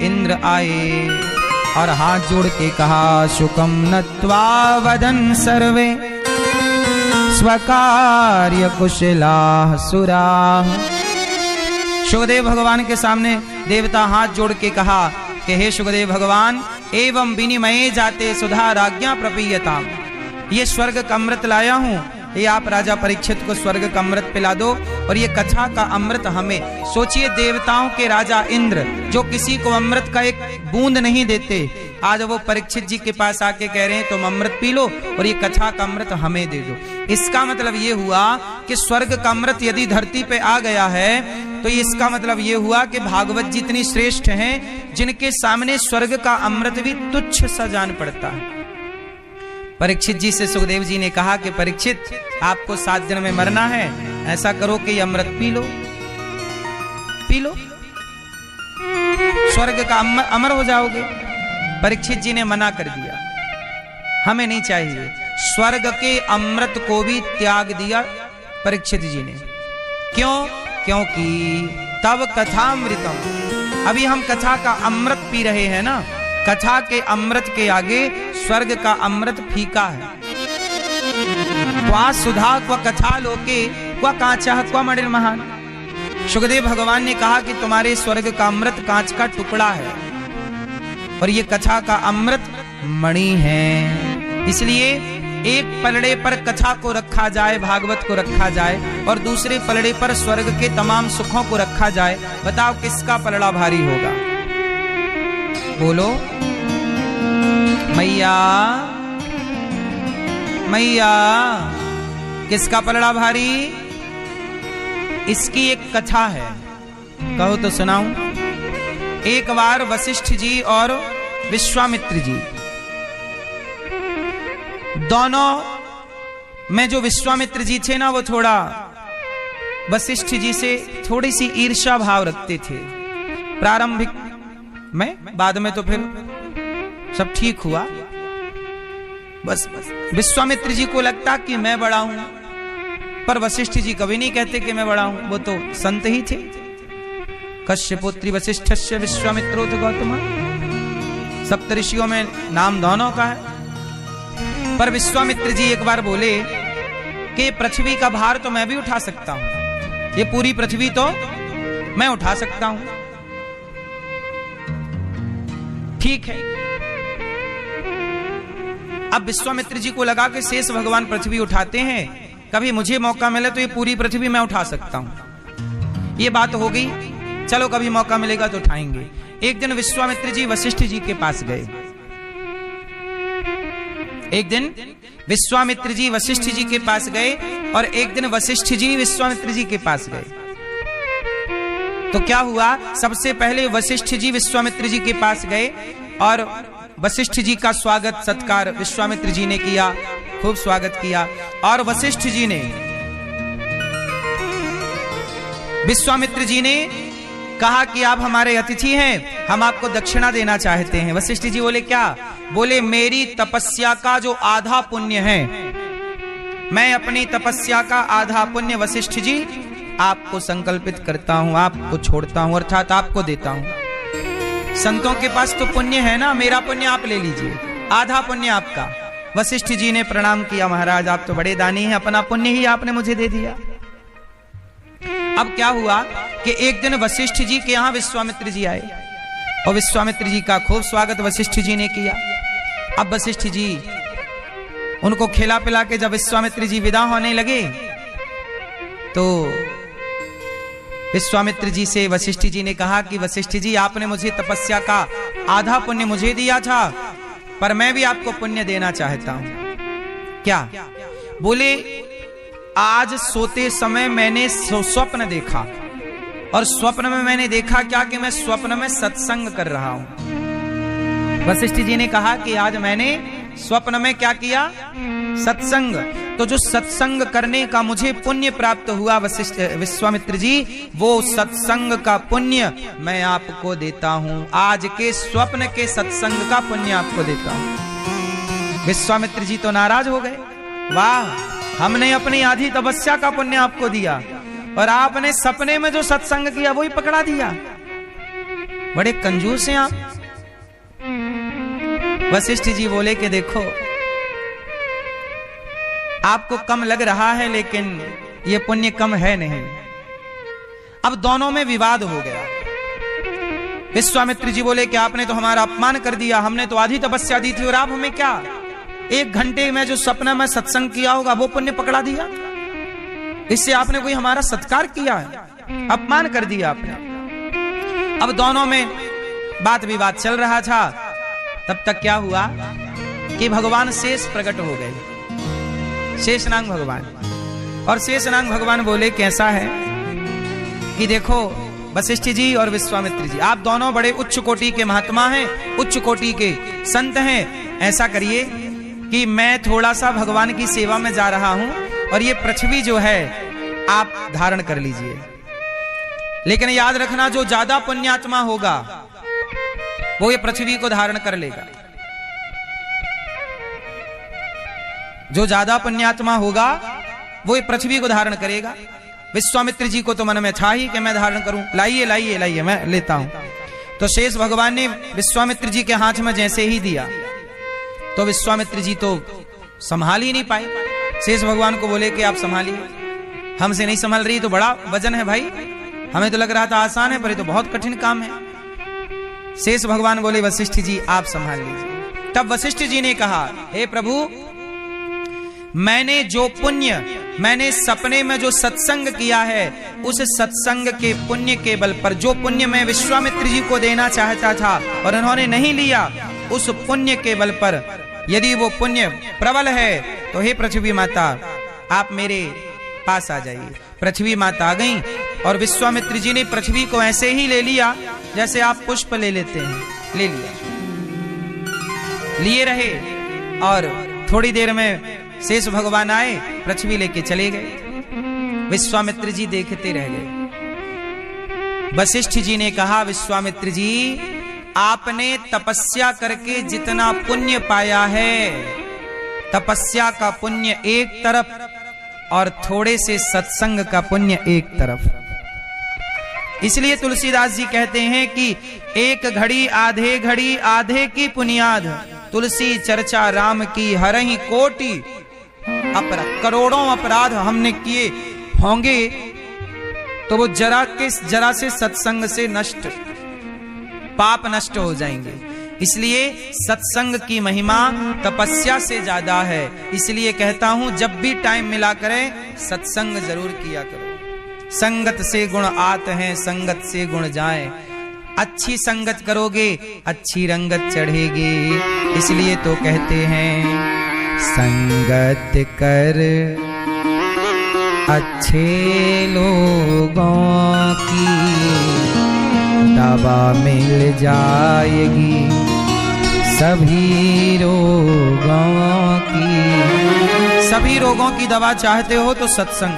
इंद्र आए और हाथ जोड़ के कहा, शुकम नत्वा वदन सर्वे स्वकार्य कुशलाः सुराः। सुखदेव भगवान के सामने देवता हाथ जोड़ के कहा कि हे सुखदेव भगवान, एवं विनिमये जाते सुधा राज्ञा प्रपीयताम। ये स्वर्ग का अमृत लाया हूं, ये आप राजा परीक्षित को स्वर्ग का अमृत पिला दो, और ये कथा का अमृत हमें। सोचिए, देवताओं के राजा इंद्र जो किसी को अमृत का एक बूंद नहीं देते, आज वो परीक्षित जी के पास आके कह रहे हैं तुम अमृत पी लो और ये कथा का अमृत हमें दे दो। इसका मतलब ये हुआ कि स्वर्ग का अमृत यदि धरती पे आ गया है, तो इसका मतलब ये हुआ कि भागवत जितनी श्रेष्ठ हैं, जिनके सामने स्वर्ग का अमृत भी तुच्छ सा जान पड़ता है। परीक्षित जी से सुखदेव जी ने कहा कि परीक्षित, आपको 7 दिन में मरना है, ऐसा करो कि अमृत पी लो, पी लो, स्वर्ग का अमर हो जाओगे। परीक्षित जी ने मना कर दिया, हमें नहीं चाहिए। स्वर्ग के अमृत को भी त्याग दिया परीक्षित जी ने। क्यों? क्योंकि तब कथामृतम, अभी हम कथा का अमृत पी रहे हैं ना, कथा के अमृत के आगे स्वर्ग का अमृत फीका है। क्वा सुधा क्वा कथा लोके क्वा कांचा क्वा मणिर महान। सुखदेव भगवान ने कहा कि तुम्हारे स्वर्ग का अमृत कांच का टुकड़ा है और ये कथा का अमृत मणि है। इसलिए एक पलड़े पर कथा को रखा जाए, भागवत को रखा जाए, और दूसरे पलड़े पर स्वर्ग के तमाम सुखों को रखा जाए। बताओ किसका पलड़ा भारी होगा? बोलो मैया, मैया, किसका पलड़ा भारी? इसकी एक कथा है, कहो तो सुनाऊं। एक बार वशिष्ठ जी और विश्वामित्र जी दोनों में जो विश्वामित्र जी थे ना, वो थोड़ा वशिष्ठ जी से थोड़ी सी ईर्ष्या भाव रखते थे प्रारंभिक में। बाद में तो फिर सब ठीक हुआ। बस विश्वामित्र जी को लगता कि मैं बड़ा हूं, पर वशिष्ठ जी कभी नहीं कहते कि मैं बड़ा हूं, वो तो संत ही थे। कश्यपुत्री वशिष्ठस्य विश्वामित्रोथ गौतम। सप्तऋषियों में नाम दोनों का है, पर विश्वामित्र जी एक बार बोले कि पृथ्वी का भार तो मैं भी उठा सकता हूं, ये पूरी पृथ्वी तो मैं उठा सकता हूं। ठीक है। अब विश्वामित्र जी को लगा कि शेष भगवान पृथ्वी उठाते हैं, कभी मुझे मौका मिले तो ये पूरी पृथ्वी मैं उठा सकता हूं। ये बात हो गई, चलो कभी मौका मिलेगा तो उठाएंगे। एक दिन विश्वामित्र जी वशिष्ठ जी के पास गए। एक दिन विश्वामित्र जी वशिष्ठ जी के पास गए और एक दिन वशिष्ठ जी विश्वामित्र जी के पास गए। तो क्या हुआ, सबसे पहले वशिष्ठ जी विश्वामित्र जी के पास गए और वशिष्ठ जी का स्वागत सत्कार विश्वामित्र जी ने किया, खूब स्वागत किया। और वशिष्ठ जी ने, विश्वामित्र जी ने कहा कि आप हमारे अतिथि हैं, हम आपको दक्षिणा देना चाहते हैं। वशिष्ठ जी बोले क्या? बोले मेरी तपस्या का जो आधा पुण्य है, मैं अपनी तपस्या का आधा पुण्य वशिष्ठ जी आपको संकल्पित करता हूं, आपको छोड़ता हूं, अर्थात आपको देता हूं। संतों के पास तो पुण्य है ना, मेरा पुण्य आप ले लीजिए, आधा पुण्य आपका। वशिष्ठ जी ने प्रणाम किया, महाराज आप तो बड़े दानी हैं, अपना पुण्य ही आपने मुझे दे दिया। अब क्या हुआ कि एक दिन वशिष्ठ जी के यहां विश्वामित्र जी आए और विश्वामित्र जी का खूब स्वागत वशिष्ठ जी ने किया। अब वशिष्ठ जी उनको खिला पिला के जब विश्वामित्र जी विदा होने लगे तो विश्वामित्र जी से वशिष्ठ जी ने कहा कि वशिष्ठ जी आपने मुझे तपस्या का आधा पुण्य मुझे दिया था, पर मैं भी आपको पुण्य देना चाहता हूं। क्या? बोले आज सोते समय मैंने स्वप्न देखा और स्वप्न में मैंने देखा क्या कि मैं स्वप्न में सत्संग कर रहा हूं। वशिष्ठ जी ने कहा कि आज मैंने स्वप्न में क्या किया? सत्संग। तो जो सत्संग करने का मुझे पुण्य प्राप्त हुआ विश्वामित्र जी, वो सत्संग का पुण्य मैं आपको देता हूं। आज के स्वप्न के सत्संग का पुण्य आपको देता हूं। विश्वामित्र जी तो नाराज हो गए, वाह हमने अपनी आधी तपस्या का पुण्य आपको दिया और आपने सपने में जो सत्संग किया वही पकड़ा दिया, बड़े कंजूस हैं आप। वशिष्ठ जी बोले कि देखो आपको कम लग रहा है लेकिन ये पुण्य कम है नहीं। अब दोनों में विवाद हो गया। विश्वामित्र जी बोले कि आपने तो हमारा अपमान कर दिया, हमने तो आधी तपस्या दी थी और आप हमें क्या 1 घंटे में जो सपना में सत्संग किया होगा वो पुण्य पकड़ा दिया, इससे आपने कोई हमारा सत्कार किया है, अपमान कर दिया आपने। अब दोनों में बात विवाद चल रहा था। तब तक क्या हुआ कि भगवान शेष प्रकट हो गए, शेषनाग भगवान। और शेषनाग भगवान बोले कैसा है कि देखो वशिष्ठ जी और विश्वामित्र जी आप दोनों बड़े उच्च कोटि के महात्मा हैं, उच्च कोटि के संत हैं। ऐसा करिए कि मैं थोड़ा सा भगवान की सेवा में जा रहा हूं और ये पृथ्वी जो है आप धारण कर लीजिए, लेकिन याद रखना जो ज्यादा पुण्यात्मा होगा वो ये पृथ्वी को धारण कर लेगा। जो ज्यादा पुण्यात्मा होगा वो ये पृथ्वी को धारण करेगा। विश्वामित्र जी को तो मन में था ही कि मैं धारण करूं, लाइए लाइए लाइए मैं लेता हूं। तो शेष भगवान ने विश्वामित्र जी के हाथ में जैसे ही दिया तो विश्वामित्र जी तो संभाल ही नहीं पाए। शेष भगवान को बोले कि आप संभालिए, हमसे नहीं संभल रही, तो बड़ा वजन है भाई, हमें तो लग रहा था आसान है पर ये तो बहुत कठिन काम है। शेष भगवान बोले वशिष्ठ जी आप संभाल लीजिए। तब वशिष्ठ जी ने कहा हे प्रभु मैंने जो पुण्य, मैंने सपने में जो सत्संग किया है उस सत्संग के पुण्य के बल पर, जो पुण्य मैं विश्वामित्र जी को देना चाहता था और उन्होंने नहीं लिया, उस पुण्य के बल पर यदि वो पुण्य प्रबल है तो हे पृथ्वी माता आप मेरे पास आ जाइए। पृथ्वी माता आ गई और विश्वामित्र जी ने पृथ्वी को ऐसे ही ले लिया जैसे आप पुष्प ले लेते हैं, ले लिया, लिए रहे और थोड़ी देर में शेष भगवान आए, पृथ्वी लेके चले गए। विश्वामित्र जी देखते रह गए। वशिष्ठ जी ने कहा विश्वामित्र जी आपने तपस्या करके जितना पुण्य पाया है, तपस्या का पुण्य एक तरफ और थोड़े से सत्संग का पुण्य एक तरफ। इसलिए तुलसीदास जी कहते हैं कि एक घड़ी आधे की पुनियाद, तुलसी चर्चा राम की हरहि कोटि अपराध। करोड़ों अपराध हमने किए होंगे तो वो जरा से सत्संग से नष्ट, पाप नष्ट हो जाएंगे। इसलिए सत्संग की महिमा तपस्या से ज्यादा है। इसलिए कहता हूं जब भी टाइम मिला करें सत्संग जरूर किया करो। संगत से गुण आते हैं, संगत से गुण जाए। अच्छी संगत करोगे अच्छी रंगत चढ़ेगी। इसलिए तो कहते हैं संगत कर अच्छे लोगों की, दवा मिल जाएगी सभी रोगों की। सभी रोगों की दवा चाहते हो तो सत्संग।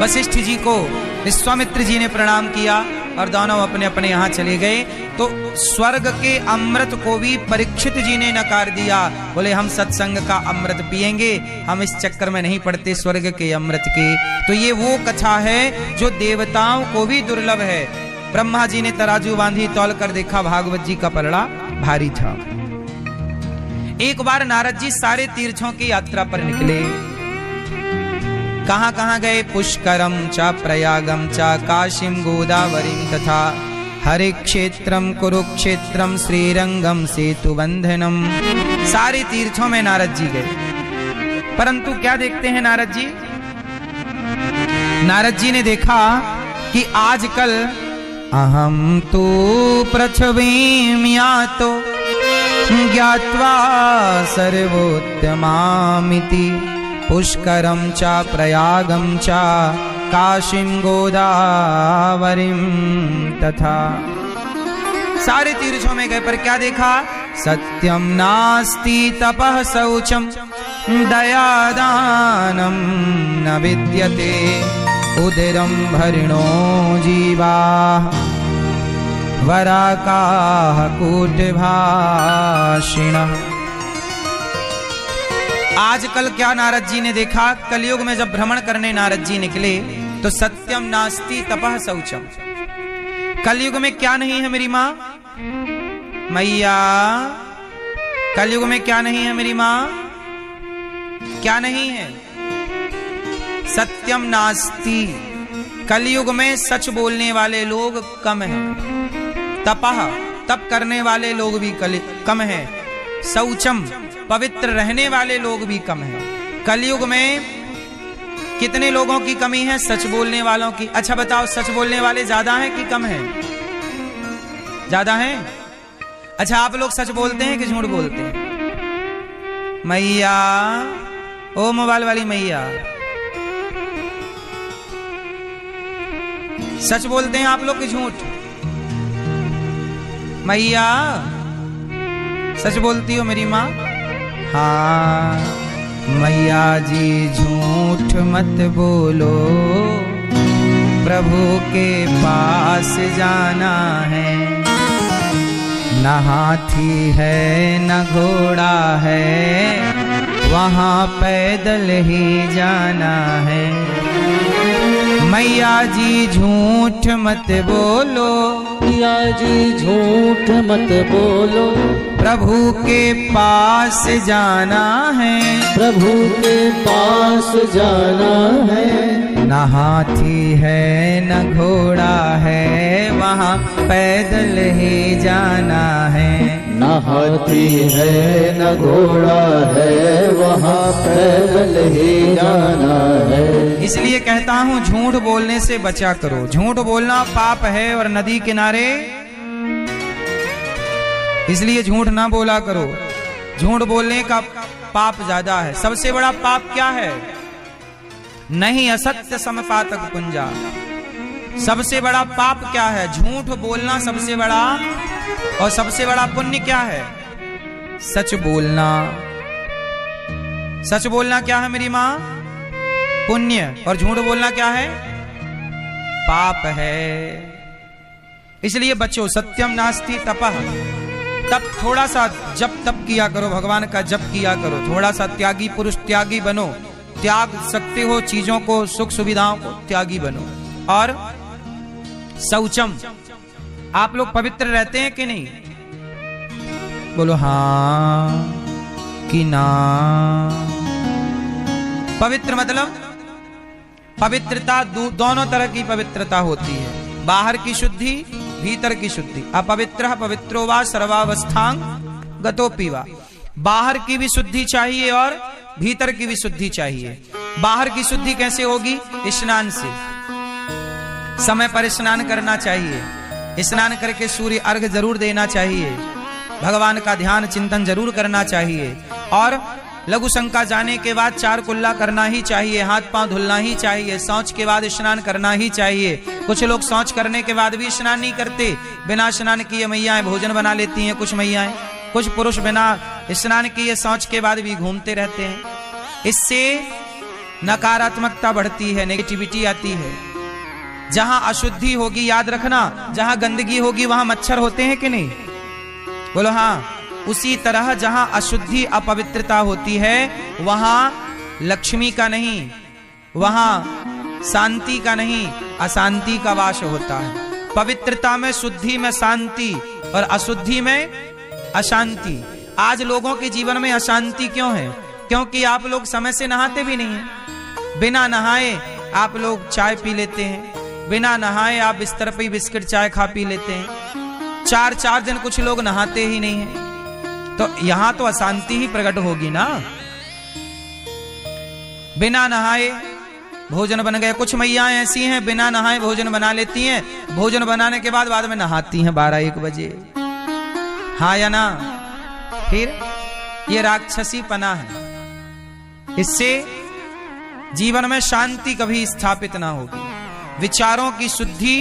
वशिष्ठ जी को विश्वामित्र जी ने प्रणाम किया और दोनों अपने अपने यहाँ चले गए। तो स्वर्ग के अमृत को भी परीक्षित जी ने नकार दिया। बोले हम सत्संग का अमृत पिएंगे, हम इस चक्कर में नहीं पड़ते स्वर्ग के अमृत के। तो ये वो कथा है जो देवताओं को भी दुर्लभ है। ब्रह्मा जी ने तराजू बांधी, तौल कर देखा भागवत जी का पलड़ा भारी था। एक बार नारद जी सारे तीर्थों की यात्रा पर निकले। कहां कहां गए? पुष्करम च प्रयागम च काशीम गोदावरीम तथा हरे क्षेत्रम कुरुक्षेत्रम श्रीरंगम सेतुबंधनम। सारे तीर्थों में नारद जी गए। परंतु क्या देखते हैं नारद जी? नारद जी ने देखा कि आजकल अहम तो पृथ्वीम यातो ज्ञात्वा सर्वोत्तमामिति पुष्करम च प्रयागम च काशीम गोदावरीम तथा। सारे तीर्थों में गए पर क्या देखा? सत्यम नास्ति तपः शौचम दयादानम न विद्यते उदरम भरिणो जीवा वराकाः कूटभाषिणः। आजकल क्या नारद जी ने देखा? कलयुग में जब भ्रमण करने नारद जी निकले तो सत्यम नास्ति तपः शौचम। कलयुग में क्या नहीं है मेरी माँ? मैया कलयुग में क्या नहीं है मेरी माँ? क्या नहीं है? सत्यम नास्ति। कलयुग में सच बोलने वाले लोग कम हैं। तपः तप करने वाले लोग भी कम हैं। शौचम पवित्र रहने वाले लोग भी कम हैं। कलयुग में कितने लोगों की कमी है? सच बोलने वालों की। अच्छा बताओ, सच बोलने वाले ज्यादा हैं कि कम हैं? ज्यादा हैं। अच्छा आप लोग सच बोलते हैं कि झूठ बोलते हैं? मैया, ओ मोबाइल वाली मैया, सच बोलते हैं आप लोग कि झूठ? मैया सच बोलती हो मेरी माँ? हाँ मैया जी झूठ मत बोलो, प्रभु के पास जाना है। न हाथी है न घोड़ा है, वहाँ पैदल ही जाना है। मैया जी झूठ मत बोलो, मैया जी झूठ मत बोलो, प्रभु के पास जाना है। प्रभु के पास जाना है। न हाथी है न घोड़ा है, वहाँ पैदल ही जाना है। न हाथी है न घोड़ा है, वहाँ पैदल ही जाना है। इसलिए कहता हूँ झूठ बोलने से बचा करो। झूठ बोलना पाप है और नदी किनारे, इसलिए झूठ ना बोला करो। झूठ बोलने का पाप ज्यादा है। सबसे बड़ा पाप क्या है? नहीं असत्य समपातक पुंजा। सबसे बड़ा पाप क्या है? झूठ बोलना सबसे बड़ा। और सबसे बड़ा पुण्य क्या है? सच बोलना। सच बोलना क्या है मेरी माँ? पुण्य। और झूठ बोलना क्या है? पाप है। इसलिए बच्चों सत्यम नास्ति तपः। तप थोड़ा सा जप तप किया करो, भगवान का जप किया करो। थोड़ा सा त्यागी पुरुष, त्यागी बनो। त्याग सकते हो चीजों को, सुख सुविधाओं को, त्यागी बनो। और शौचम। आप लोग पवित्र रहते हैं कि नहीं? बोलो हाँ कि ना। पवित्र मतलब पवित्रता दोनों तरह की पवित्रता होती है, बाहर की शुद्धि, भीतर की शुद्धि। अपवित्र पवित्रो वा सर्वावस्थांग गतोपि वा। बाहर की भी शुद्धि चाहिए और भीतर की भी शुद्धि चाहिए। बाहर की शुद्धि कैसे होगी? स्नान से। समय पर स्नान करना चाहिए, स्नान करके सूर्य अर्घ जरूर देना चाहिए, भगवान का ध्यान चिंतन जरूर करना चाहिए, और लघु शंका जाने के बाद 4 कुल्ला करना ही चाहिए, हाथ पांव धुलना ही चाहिए, शौच के बाद स्नान करना ही चाहिए। कुछ लोग शौच करने के बाद भी स्नान नहीं करते, बिना स्नान किए मैयाएं भोजन बना लेती हैं। कुछ मैयाएं, कुछ पुरुष बिना स्नान किए शौच के बाद भी घूमते रहते हैं। इससे नकारात्मकता बढ़ती है, नेगेटिविटी आती है। जहां अशुद्धि होगी, याद रखना, जहां गंदगी होगी वहां मच्छर होते हैं कि नहीं? बोलो हाँ। उसी तरह जहां अशुद्धि अपवित्रता होती है वहां लक्ष्मी का नहीं, वहां शांति का नहीं, अशांति का वास होता है। पवित्रता में, शुद्धि में शांति और अशुद्धि में अशांति। आज लोगों के जीवन में अशांति क्यों है? क्योंकि आप लोग समय से नहाते भी नहीं हैं। बिना नहाए आप लोग चाय पी लेते हैं, बिना नहाए आप बिस्तर पे बिस्किट चाय खा पी लेते हैं। 4 दिन कुछ लोग नहाते ही नहीं हैं, तो यहां तो अशांति ही प्रकट होगी ना। बिना नहाए भोजन बन गए। कुछ मैयाएं ऐसी हैं बिना नहाए भोजन बना लेती हैं, भोजन बनाने के बाद में नहाती हैं 12-1 बजे। हाँ या ना? फिर ये राक्षसी पना है। इससे जीवन में शांति कभी स्थापित ना होगी। विचारों की शुद्धि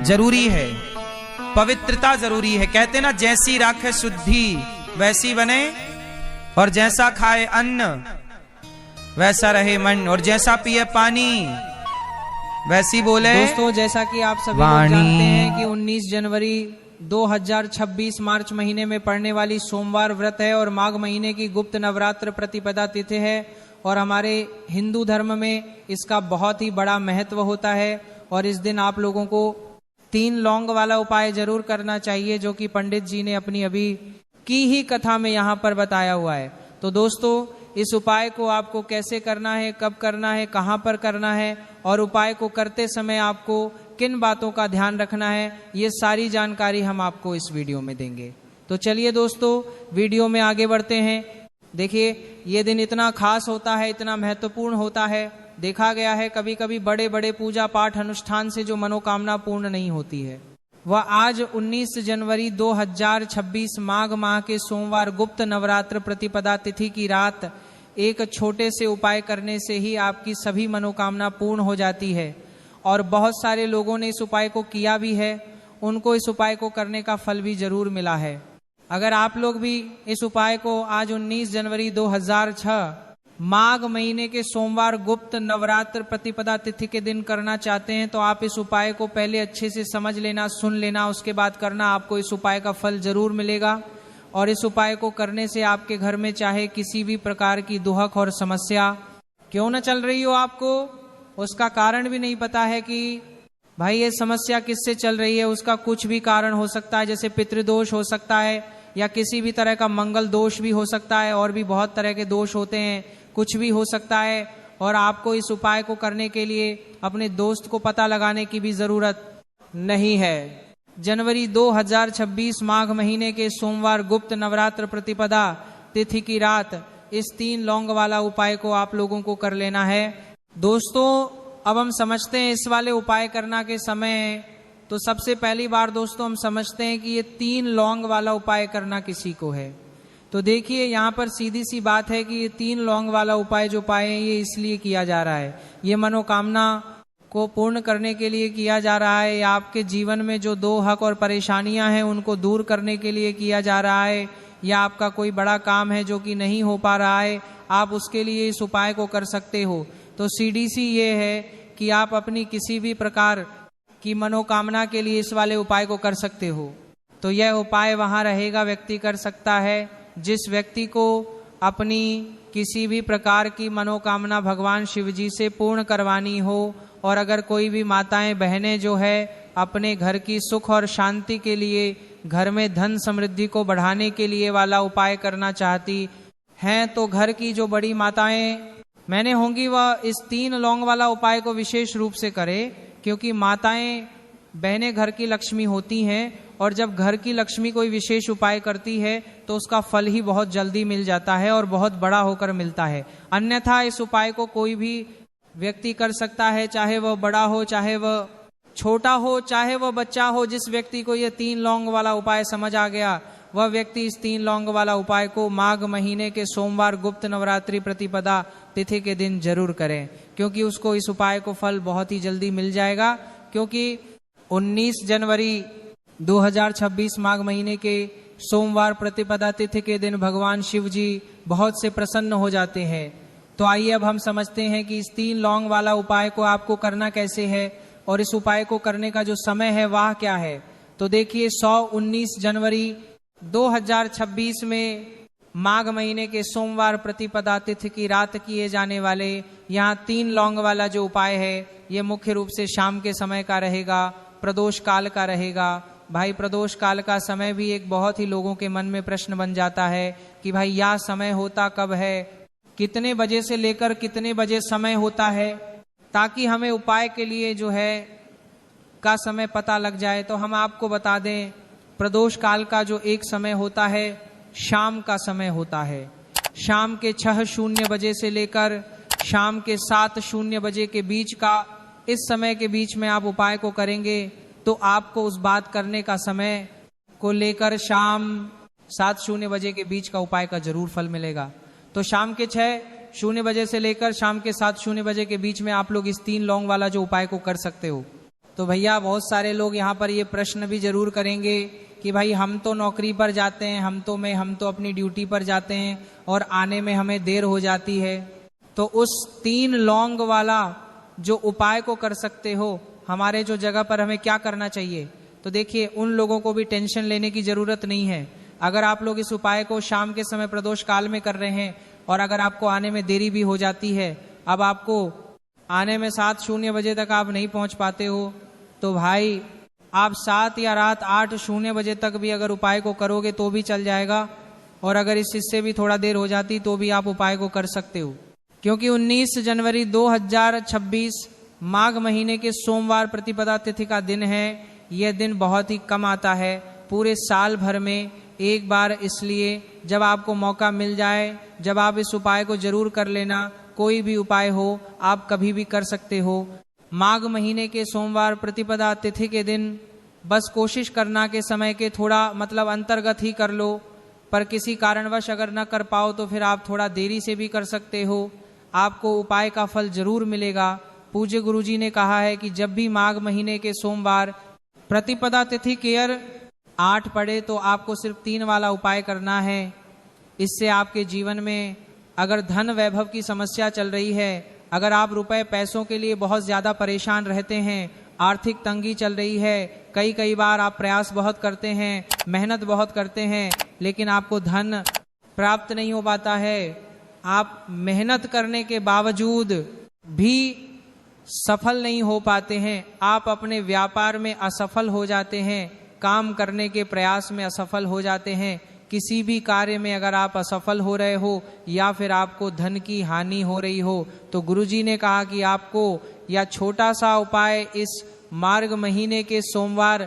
जरूरी है, पवित्रता जरूरी है। कहते ना, जैसी राखे शुद्धि वैसी बने, और जैसा खाए अन्न वैसा रहे मन, और जैसा पिए पानी वैसी बोले। दोस्तों, जैसा कि आप सभी लोग जानते हैं कि 19 जनवरी 2026 मार्च महीने में पड़ने वाली सोमवार व्रत है और माघ महीने की गुप्त नवरात्र प्रतिपदा तिथि है, और हमारे हिंदू धर्म में इसका बहुत ही बड़ा महत्व होता है। और इस दिन आप लोगों को 3 लौंग वाला उपाय जरूर करना चाहिए, जो कि पंडित जी ने अपनी अभी की ही कथा में यहाँ पर बताया हुआ है। तो दोस्तों, इस उपाय को आपको कैसे करना है, कब करना है, कहाँ पर करना है, और उपाय को करते समय आपको किन बातों का ध्यान रखना है, ये सारी जानकारी हम आपको इस वीडियो में देंगे। तो चलिए दोस्तों, वीडियो में आगे बढ़ते हैं। देखिए, ये दिन इतना खास होता है, इतना महत्वपूर्ण होता है। देखा गया है कभी कभी बड़े बड़े पूजा पाठ अनुष्ठान से जो मनोकामना पूर्ण नहीं होती है, वह आज 19 जनवरी 2026 माघ माह के सोमवार गुप्त नवरात्र प्रतिपदा तिथि की रात एक छोटे से उपाय करने से ही आपकी सभी मनोकामना पूर्ण हो जाती है। और बहुत सारे लोगों ने इस उपाय को किया भी है, उनको इस उपाय को करने का फल भी जरूर मिला है। अगर आप लोग भी इस उपाय को आज 19 जनवरी 2006 माघ महीने के सोमवार गुप्त नवरात्र प्रतिपदा तिथि के दिन करना चाहते हैं, तो आप इस उपाय को पहले अच्छे से समझ लेना, सुन लेना, उसके बाद करना। आपको इस उपाय का फल जरूर मिलेगा। और इस उपाय को करने से आपके घर में चाहे किसी भी प्रकार की दुहक और समस्या क्यों न चल रही हो, आपको उसका कारण भी नहीं पता है कि भाई ये समस्या किससे चल रही है, उसका कुछ भी कारण हो सकता है। जैसे पितृदोष हो सकता है, या किसी भी तरह का मंगल दोष भी हो सकता है, और भी बहुत तरह के दोष होते हैं, कुछ भी हो सकता है। और आपको इस उपाय को करने के लिए अपने दोस्त को पता लगाने की भी जरूरत नहीं है। जनवरी 2026 माघ महीने के सोमवार गुप्त नवरात्र प्रतिपदा तिथि की रात इस 3 लौंग वाला उपाय को आप लोगों को कर लेना है। दोस्तों, अब हम समझते हैं इस वाले उपाय करना के समय, तो सबसे पहली बार दोस्तों हम समझते हैं कि ये 3 लौंग वाला उपाय करना किसी को है। तो देखिए, यहाँ पर सीधी सी बात है कि ये 3 लौंग वाला उपाय जो उपाय है, ये इसलिए किया जा रहा है, ये मनोकामना को पूर्ण करने के लिए किया जा रहा है, या आपके जीवन में जो दुख और परेशानियां हैं उनको दूर करने के लिए किया जा रहा है, या आपका कोई बड़ा काम है जो कि नहीं हो पा रहा है, आप उसके लिए इस उपाय को कर सकते हो। तो सीडीसी ये है कि आप अपनी किसी भी प्रकार की मनोकामना के लिए इस वाले उपाय को कर सकते हो। तो यह उपाय वहां रहेगा, व्यक्ति कर सकता है जिस व्यक्ति को अपनी किसी भी प्रकार की मनोकामना भगवान शिव जी से पूर्ण करवानी हो। और अगर कोई भी माताएं बहनें जो है अपने घर की सुख और शांति के लिए, घर में धन समृद्धि को बढ़ाने के लिए वाला उपाय करना चाहती हैं, तो घर की जो बड़ी माताएं मैंने होंगी वह इस 3 लौंग वाला उपाय को विशेष रूप से करें, क्योंकि माताएं बहनें घर की लक्ष्मी होती हैं, और जब घर की लक्ष्मी कोई विशेष उपाय करती है तो उसका फल ही बहुत जल्दी मिल जाता है और बहुत बड़ा होकर मिलता है। अन्यथा इस उपाय को कोई भी व्यक्ति कर सकता है, चाहे वह बड़ा हो, चाहे वह छोटा हो, चाहे वह बच्चा हो। जिस व्यक्ति को यह 3 लौंग वाला उपाय समझ आ गया, वह व्यक्ति इस 3 लौंग वाला उपाय को माघ महीने के सोमवार गुप्त नवरात्रि प्रतिपदा तिथि के दिन जरूर करें, क्योंकि उसको इस उपाय को फल बहुत ही जल्दी मिल जाएगा। क्योंकि 19 जनवरी 2026 माघ महीने के सोमवार प्रतिपदा तिथि के दिन भगवान शिव जी बहुत से प्रसन्न हो जाते हैं। तो आइए अब हम समझते हैं कि इस 3 लौंग वाला उपाय को आपको करना कैसे है, और इस उपाय को करने का जो समय है वह क्या है। तो देखिए, 19 जनवरी 2026 में माघ महीने के सोमवार प्रतिपदा तिथि की रात किए जाने वाले यहाँ 3 लौंग वाला जो उपाय है, ये मुख्य रूप से शाम के समय का रहेगा, प्रदोष काल का रहेगा। भाई, प्रदोष काल का समय भी एक बहुत ही लोगों के मन में प्रश्न बन जाता है कि भाई यह समय होता कब है, कितने बजे से लेकर कितने बजे समय होता है, ताकि हमें उपाय के लिए जो है का समय पता लग जाए। तो हम आपको बता दें, प्रदोष काल का जो एक समय होता है, शाम का समय होता है। शाम के 6:00 बजे से लेकर शाम के 7:00 बजे के बीच का, इस समय के बीच में आप उपाय को करेंगे तो आपको उस बात करने का समय को लेकर शाम 7:00 बजे के बीच का उपाय का जरूर फल मिलेगा। तो शाम के 6:00 बजे से लेकर शाम के 7:00 बजे के बीच में आप लोग इस 3 लौंग वाला जो उपाय को कर सकते हो। तो भैया, बहुत सारे लोग यहाँ पर ये प्रश्न भी जरूर करेंगे कि भाई हम तो नौकरी पर जाते हैं, हम तो अपनी ड्यूटी पर जाते हैं और आने में हमें देर हो जाती है, तो उस 3 लौंग वाला जो उपाय को कर सकते हो, हमारे जो जगह पर हमें क्या करना चाहिए। तो देखिए, उन लोगों को भी टेंशन लेने की जरूरत नहीं है। अगर आप लोग इस उपाय को शाम के समय प्रदोष काल में कर रहे हैं और अगर आपको आने में देरी भी हो जाती है, अब आपको आने में 7:00 बजे तक आप नहीं पहुंच पाते हो, तो भाई आप 7 या रात 8:00 बजे तक भी अगर उपाय को करोगे तो भी चल जाएगा, और अगर इससे भी थोड़ा देर हो जाती तो भी आप उपाय को कर सकते हो। क्योंकि 19 जनवरी 2026 माघ महीने के सोमवार प्रतिपदा तिथि का दिन है। यह दिन बहुत ही कम आता है पूरे साल भर में, एक बार, इसलिए जब आपको मौका मिल जाए, जब आप इस उपाय को जरूर कर लेना। कोई भी उपाय हो, आप कभी भी कर सकते हो। माघ महीने के सोमवार प्रतिपदा तिथि के दिन बस कोशिश करना कि समय के थोड़ा मतलब अंतर्गत ही कर लो, पर किसी कारणवश अगर न कर पाओ तो फिर आप थोड़ा देरी से भी कर सकते हो। आपको उपाय का फल जरूर मिलेगा। पूज्य गुरुजी ने कहा है कि जब भी माघ महीने के सोमवार प्रतिपदा तिथि केयर 8 पड़े तो आपको सिर्फ 3 वाला उपाय करना है। इससे आपके जीवन में अगर धन वैभव की समस्या चल रही है, अगर आप रुपए पैसों के लिए बहुत ज्यादा परेशान रहते हैं, आर्थिक तंगी चल रही है, कई बार आप प्रयास बहुत करते हैं, मेहनत बहुत करते हैं, लेकिन आपको धन प्राप्त नहीं हो पाता है, आप मेहनत करने के बावजूद भी सफल नहीं हो पाते हैं, आप अपने व्यापार में असफल हो जाते हैं, काम करने के प्रयास में असफल हो जाते हैं, किसी भी कार्य में अगर आप असफल हो रहे हो या फिर आपको धन की हानि हो रही हो, तो गुरुजी ने कहा कि आपको यह छोटा सा उपाय इस मार्ग महीने के सोमवार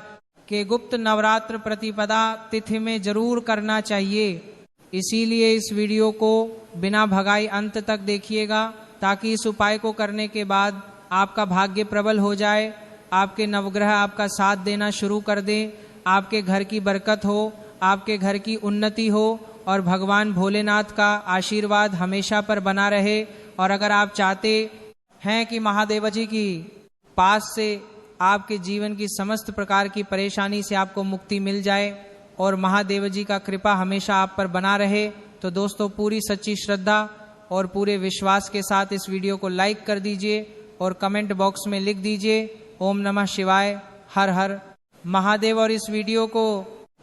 के गुप्त नवरात्र प्रतिपदा तिथि में जरूर करना चाहिए। इसीलिए इस वीडियो को बिना भगाई अंत तक देखिएगा, ताकि इस उपाय को करने के बाद आपका भाग्य प्रबल हो जाए, आपके नवग्रह आपका साथ देना शुरू कर दें, आपके घर की बरकत हो, आपके घर की उन्नति हो और भगवान भोलेनाथ का आशीर्वाद हमेशा पर बना रहे। और अगर आप चाहते हैं कि महादेव जी की पास से आपके जीवन की समस्त प्रकार की परेशानी से आपको मुक्ति मिल जाए और महादेव जी का कृपा हमेशा आप पर बना रहे, तो दोस्तों पूरी सच्ची श्रद्धा और पूरे विश्वास के साथ इस वीडियो को लाइक कर दीजिए और कमेंट बॉक्स में लिख दीजिए ओम नमः शिवाय, हर हर महादेव। और इस वीडियो को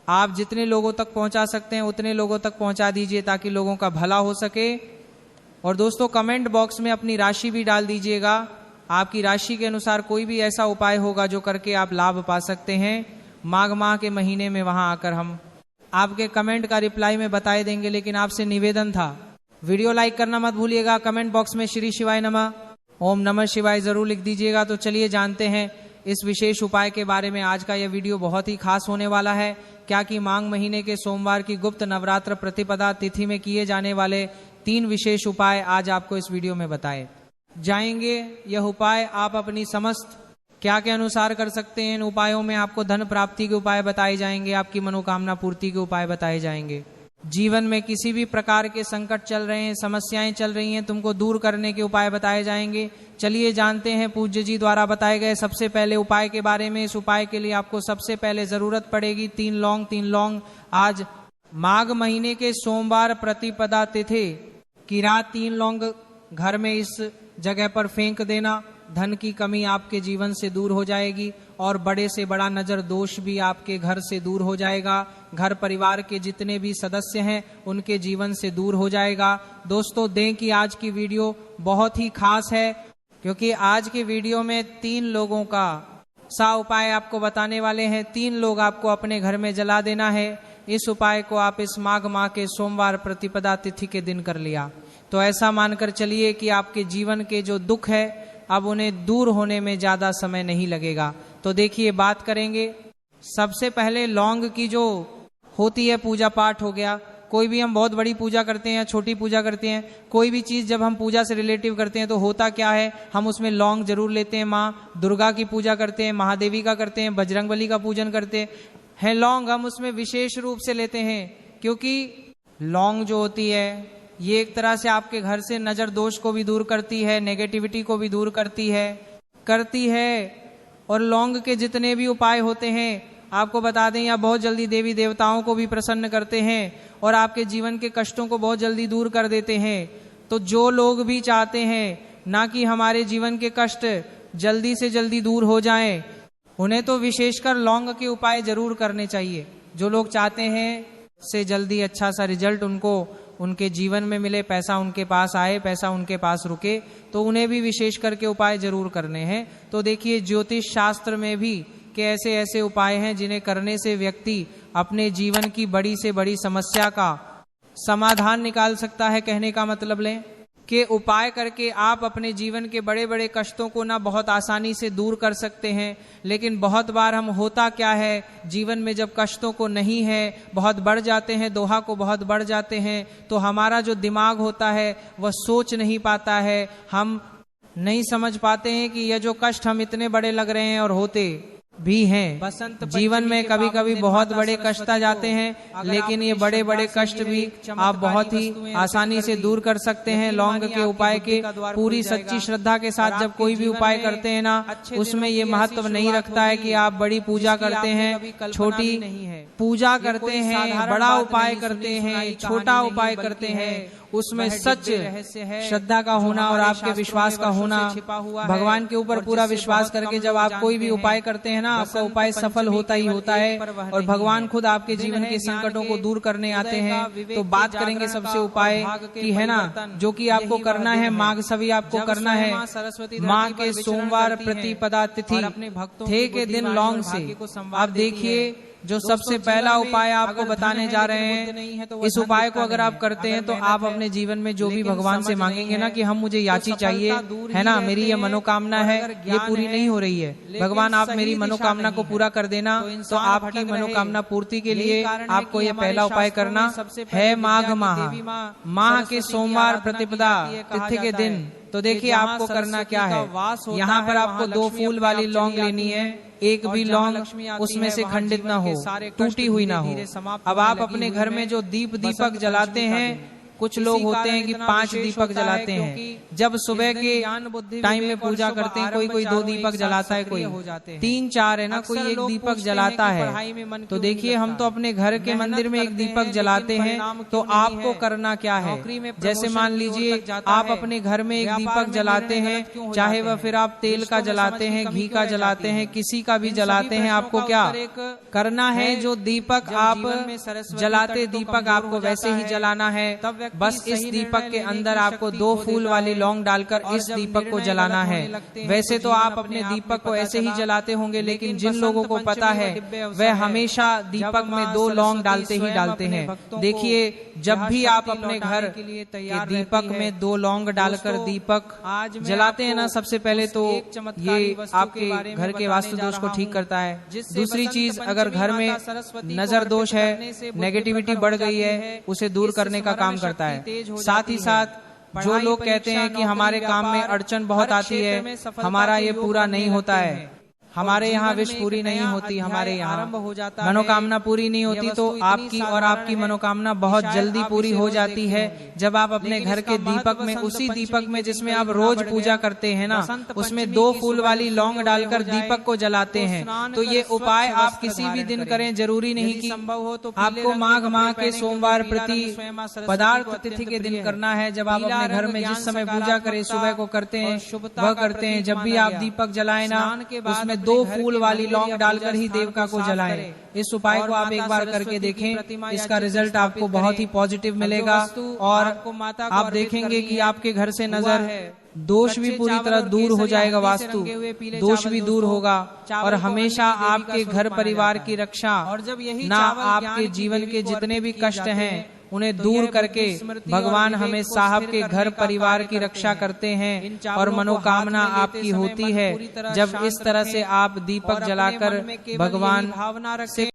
आप जितने लोगों तक पहुंचा सकते हैं उतने लोगों तक पहुंचा दीजिए, ताकि लोगों का भला हो सके। और दोस्तों कमेंट बॉक्स में अपनी राशि भी डाल दीजिएगा, आपकी राशि के अनुसार कोई भी ऐसा उपाय होगा जो करके आप लाभ पा सकते हैं। माघ माह के महीने में वहां आकर हम आपके कमेंट का रिप्लाई में बताए देंगे। लेकिन आपसे निवेदन था, वीडियो लाइक करना मत भूलिएगा, कमेंट बॉक्स में श्री शिवाय नमः, ओम नमः शिवाय जरूर लिख दीजिएगा। तो चलिए जानते हैं इस विशेष उपाय के बारे में। आज का यह वीडियो बहुत ही खास होने वाला है, क्या कि माघ महीने के सोमवार की गुप्त नवरात्र प्रतिपदा तिथि में किए जाने वाले 3 विशेष उपाय आज आपको इस वीडियो में बताए जाएंगे। यह उपाय आप अपनी समस्त क्या के अनुसार कर सकते हैं। इन उपायों में आपको धन प्राप्ति के उपाय बताए जाएंगे, आपकी मनोकामना पूर्ति के उपाय बताए जाएंगे। जीवन में किसी भी प्रकार के संकट चल रहे हैं, समस्याएं चल रही हैं, तुमको दूर करने के उपाय बताए जाएंगे। चलिए जानते हैं पूज्य जी द्वारा बताए गए सबसे पहले उपाय के बारे में। इस उपाय के लिए आपको सबसे पहले जरूरत पड़ेगी 3 लौंग। आज माघ महीने के सोमवार प्रतिपदा तिथि की रात 3 लौंग घर में इस जगह पर फेंक देना। धन की कमी आपके जीवन से दूर हो जाएगी और बड़े से बड़ा नजर दोष भी आपके घर से दूर हो जाएगा। घर परिवार के जितने भी सदस्य हैं उनके जीवन से दूर हो जाएगा। दोस्तों दें कि आज की वीडियो बहुत ही खास है, क्योंकि आज की वीडियो में 3 लोगों का सा उपाय आपको बताने वाले हैं। 3 लोग आपको अपने घर में जला देना है। इस उपाय को आप इस माघ माह के सोमवार प्रतिपदा तिथि के दिन कर लिया तो ऐसा मानकर चलिए कि आपके जीवन के जो दुख है अब उन्हें दूर होने में ज्यादा समय नहीं लगेगा। तो देखिए बात करेंगे सबसे पहले लौंग की। जो होती है पूजा पाठ हो गया, कोई भी हम बहुत बड़ी पूजा करते हैं, छोटी पूजा करते हैं, कोई भी चीज जब हम पूजा से रिलेटिव करते हैं तो होता क्या है, हम उसमें लौंग जरूर लेते हैं। माँ दुर्गा की पूजा करते हैं, महादेवी का करते हैं, बजरंगबली का पूजन करते हैं। लौंग हम उसमें विशेष रूप से लेते हैं, क्योंकि लौंग जो होती है ये एक तरह से आपके घर से नजर दोष को भी दूर करती है, नेगेटिविटी को भी दूर करती है। और लौंग के जितने भी उपाय होते हैं आपको बता दें, या बहुत जल्दी देवी देवताओं को भी प्रसन्न करते हैं और आपके जीवन के कष्टों को बहुत जल्दी दूर कर देते हैं। तो जो लोग भी चाहते हैं ना कि हमारे जीवन के कष्ट जल्दी से जल्दी दूर हो जाएं, उन्हें तो विशेषकर लौंग के उपाय जरूर करने चाहिए। जो लोग चाहते हैं से जल्दी अच्छा सा रिजल्ट उनको उनके जीवन में मिले, पैसा उनके पास आए, पैसा उनके पास रुके, तो उन्हें भी विशेष करके उपाय जरूर करने हैं। तो देखिए ज्योतिष शास्त्र में भी कि ऐसे ऐसे उपाय हैं जिन्हें करने से व्यक्ति अपने जीवन की बड़ी से बड़ी समस्या का समाधान निकाल सकता है। कहने का मतलब लें कि उपाय करके आप अपने जीवन के बड़े बड़े कष्टों को ना बहुत आसानी से दूर कर सकते हैं। लेकिन बहुत बार हम होता क्या है, जीवन में जब कष्टों को नहीं है, बहुत बढ़ जाते हैं, दोहा को बहुत बढ़ जाते हैं, तो हमारा जो दिमाग होता है वह सोच नहीं पाता है। हम नहीं समझ पाते हैं कि यह जो कष्ट हम इतने बड़े लग रहे हैं और होते भी हैं। बसंत जीवन में कभी कभी बहुत बड़े कष्ट आ जाते हैं, लेकिन ये बड़े बड़े कष्ट भी आप बहुत ही आसानी से दूर कर सकते हैं लौंग के उपाय के। पूरी सच्ची श्रद्धा के साथ जब कोई भी उपाय करते हैं ना, उसमें ये महत्व नहीं रखता है कि आप बड़ी पूजा करते हैं, छोटी पूजा करते हैं, बड़ा उपाय करते हैं, छोटा उपाय करते हैं। उसमें सच श्रद्धा का होना और आपके विश्वास का होना, भगवान के ऊपर पूरा विश्वास करके जब आप कोई भी उपाय करते हैं ना, आपका उपाय सफल होता ही होता है और भगवान खुद आपके जीवन के संकटों को दूर करने आते हैं। तो बात करेंगे सबसे उपाय की है ना, जो कि आपको करना है माघ सभी आपको करना है माँ के सोमवार प्रतिपदा तिथि थे के दिन लौंग से। आप देखिए जो सबसे पहला उपाय आपको बताने जा रहे हैं, इस उपाय को अगर आप करते हैं तो आप अपने जीवन में जो भी भगवान से मांगेंगे ना कि हम मुझे याची चाहिए है ना, मेरी ये मनोकामना है, ये पूरी नहीं हो रही है, भगवान आप मेरी मनोकामना को पूरा कर देना। तो आपकी मनोकामना पूर्ति के लिए आपको ये पहला उपाय करना है माघ माह के सोमवार प्रतिपदा तिथि के दिन। तो देखिए आपको करना क्या है, यहाँ पर आपको 2 फूल वाली लौंग लेनी है। एक भी लौंग उसमें से खंडित ना हो, टूटी हुई ना हो। अब आप अपने घर में जो दीपक जलाते हैं, कुछ लोग होते हैं कि 5 दीपक जलाते हैं। जब सुबह के टाइम में पूजा करते हैं, कोई 2 दीपक जलाता है, कोई 3-4 है ना, कोई 1 दीपक जलाता है। तो देखिए हम तो अपने घर के मंदिर में 1 दीपक जलाते हैं। तो आपको करना क्या है, जैसे मान लीजिए आप अपने घर में 1 दीपक जलाते हैं, चाहे वह फिर आप तेल का जलाते हैं, घी का जलाते हैं, किसी का भी जलाते हैं, आपको क्या करना है, जो दीपक आप जलाते दीपक आपको वैसे ही जलाना है। व्यक्ति बस इस दीपक के अंदर आपको 2 फूल वाली लौंग डालकर इस दीपक को जलाना है। वैसे तो आप अपने दीपक को ऐसे ही जलाते होंगे, लेकिन जिन लोगों को पता है वह हमेशा दीपक में 2 लौंग डालते ही डालते हैं। देखिए, जब भी आप अपने घर के दीपक में 2 लौंग डालकर दीपक जलाते हैं ना, सबसे पहले तो ये आपके घर के वास्तु दोष को ठीक करता है। दूसरी चीज, अगर घर में नजर दोष है, नेगेटिविटी बढ़ गई है, उसे दूर करने का काम करता है। साथ ही साथ जो लोग कहते हैं कि हमारे काम में अड़चन बहुत आती है, हमारा ये पूरा नहीं होता है, हमारे यहाँ विश पूरी नहीं होती, हमारे यहाँ मनोकामना पूरी नहीं होती, तो आपकी और आपकी मनोकामना बहुत जल्दी पूरी हो जाती है जब आप अपने घर के दीपक में, उसी दीपक में जिसमें आप रोज पूजा करते हैं ना, उसमें 2 फूल वाली लौंग डालकर दीपक को जलाते हैं। तो ये उपाय आप किसी भी दिन करें, जरूरी नहीं कि संभव हो तो आपको माघ माह के सोमवार प्रति पदार्थ तिथि के दिन करना है। जब आप अपने घर में जिस समय पूजा करें, सुबह को करते हैं वह करते हैं। जब भी आप दीपक जलाएं ना, उसमें 2 फूल वाली लौंग डालकर ही देवता को जलाएं। इस उपाय को आप एक बार करके देखें, इसका रिजल्ट आपको बहुत ही पॉजिटिव मिलेगा और आप देखेंगे कि आपके घर से नजर दोष भी पूरी तरह दूर हो जाएगा, वास्तु दोष भी दूर होगा और हमेशा आपके घर परिवार की रक्षा ना, आपके जीवन के जितने भी कष्ट हैं उन्हें दूर करके भगवान हमें साहब के घर परिवार की रक्षा करते हैं और मनोकामना आपकी होती है। जब इस तरह से आप दीपक जलाकर भगवान से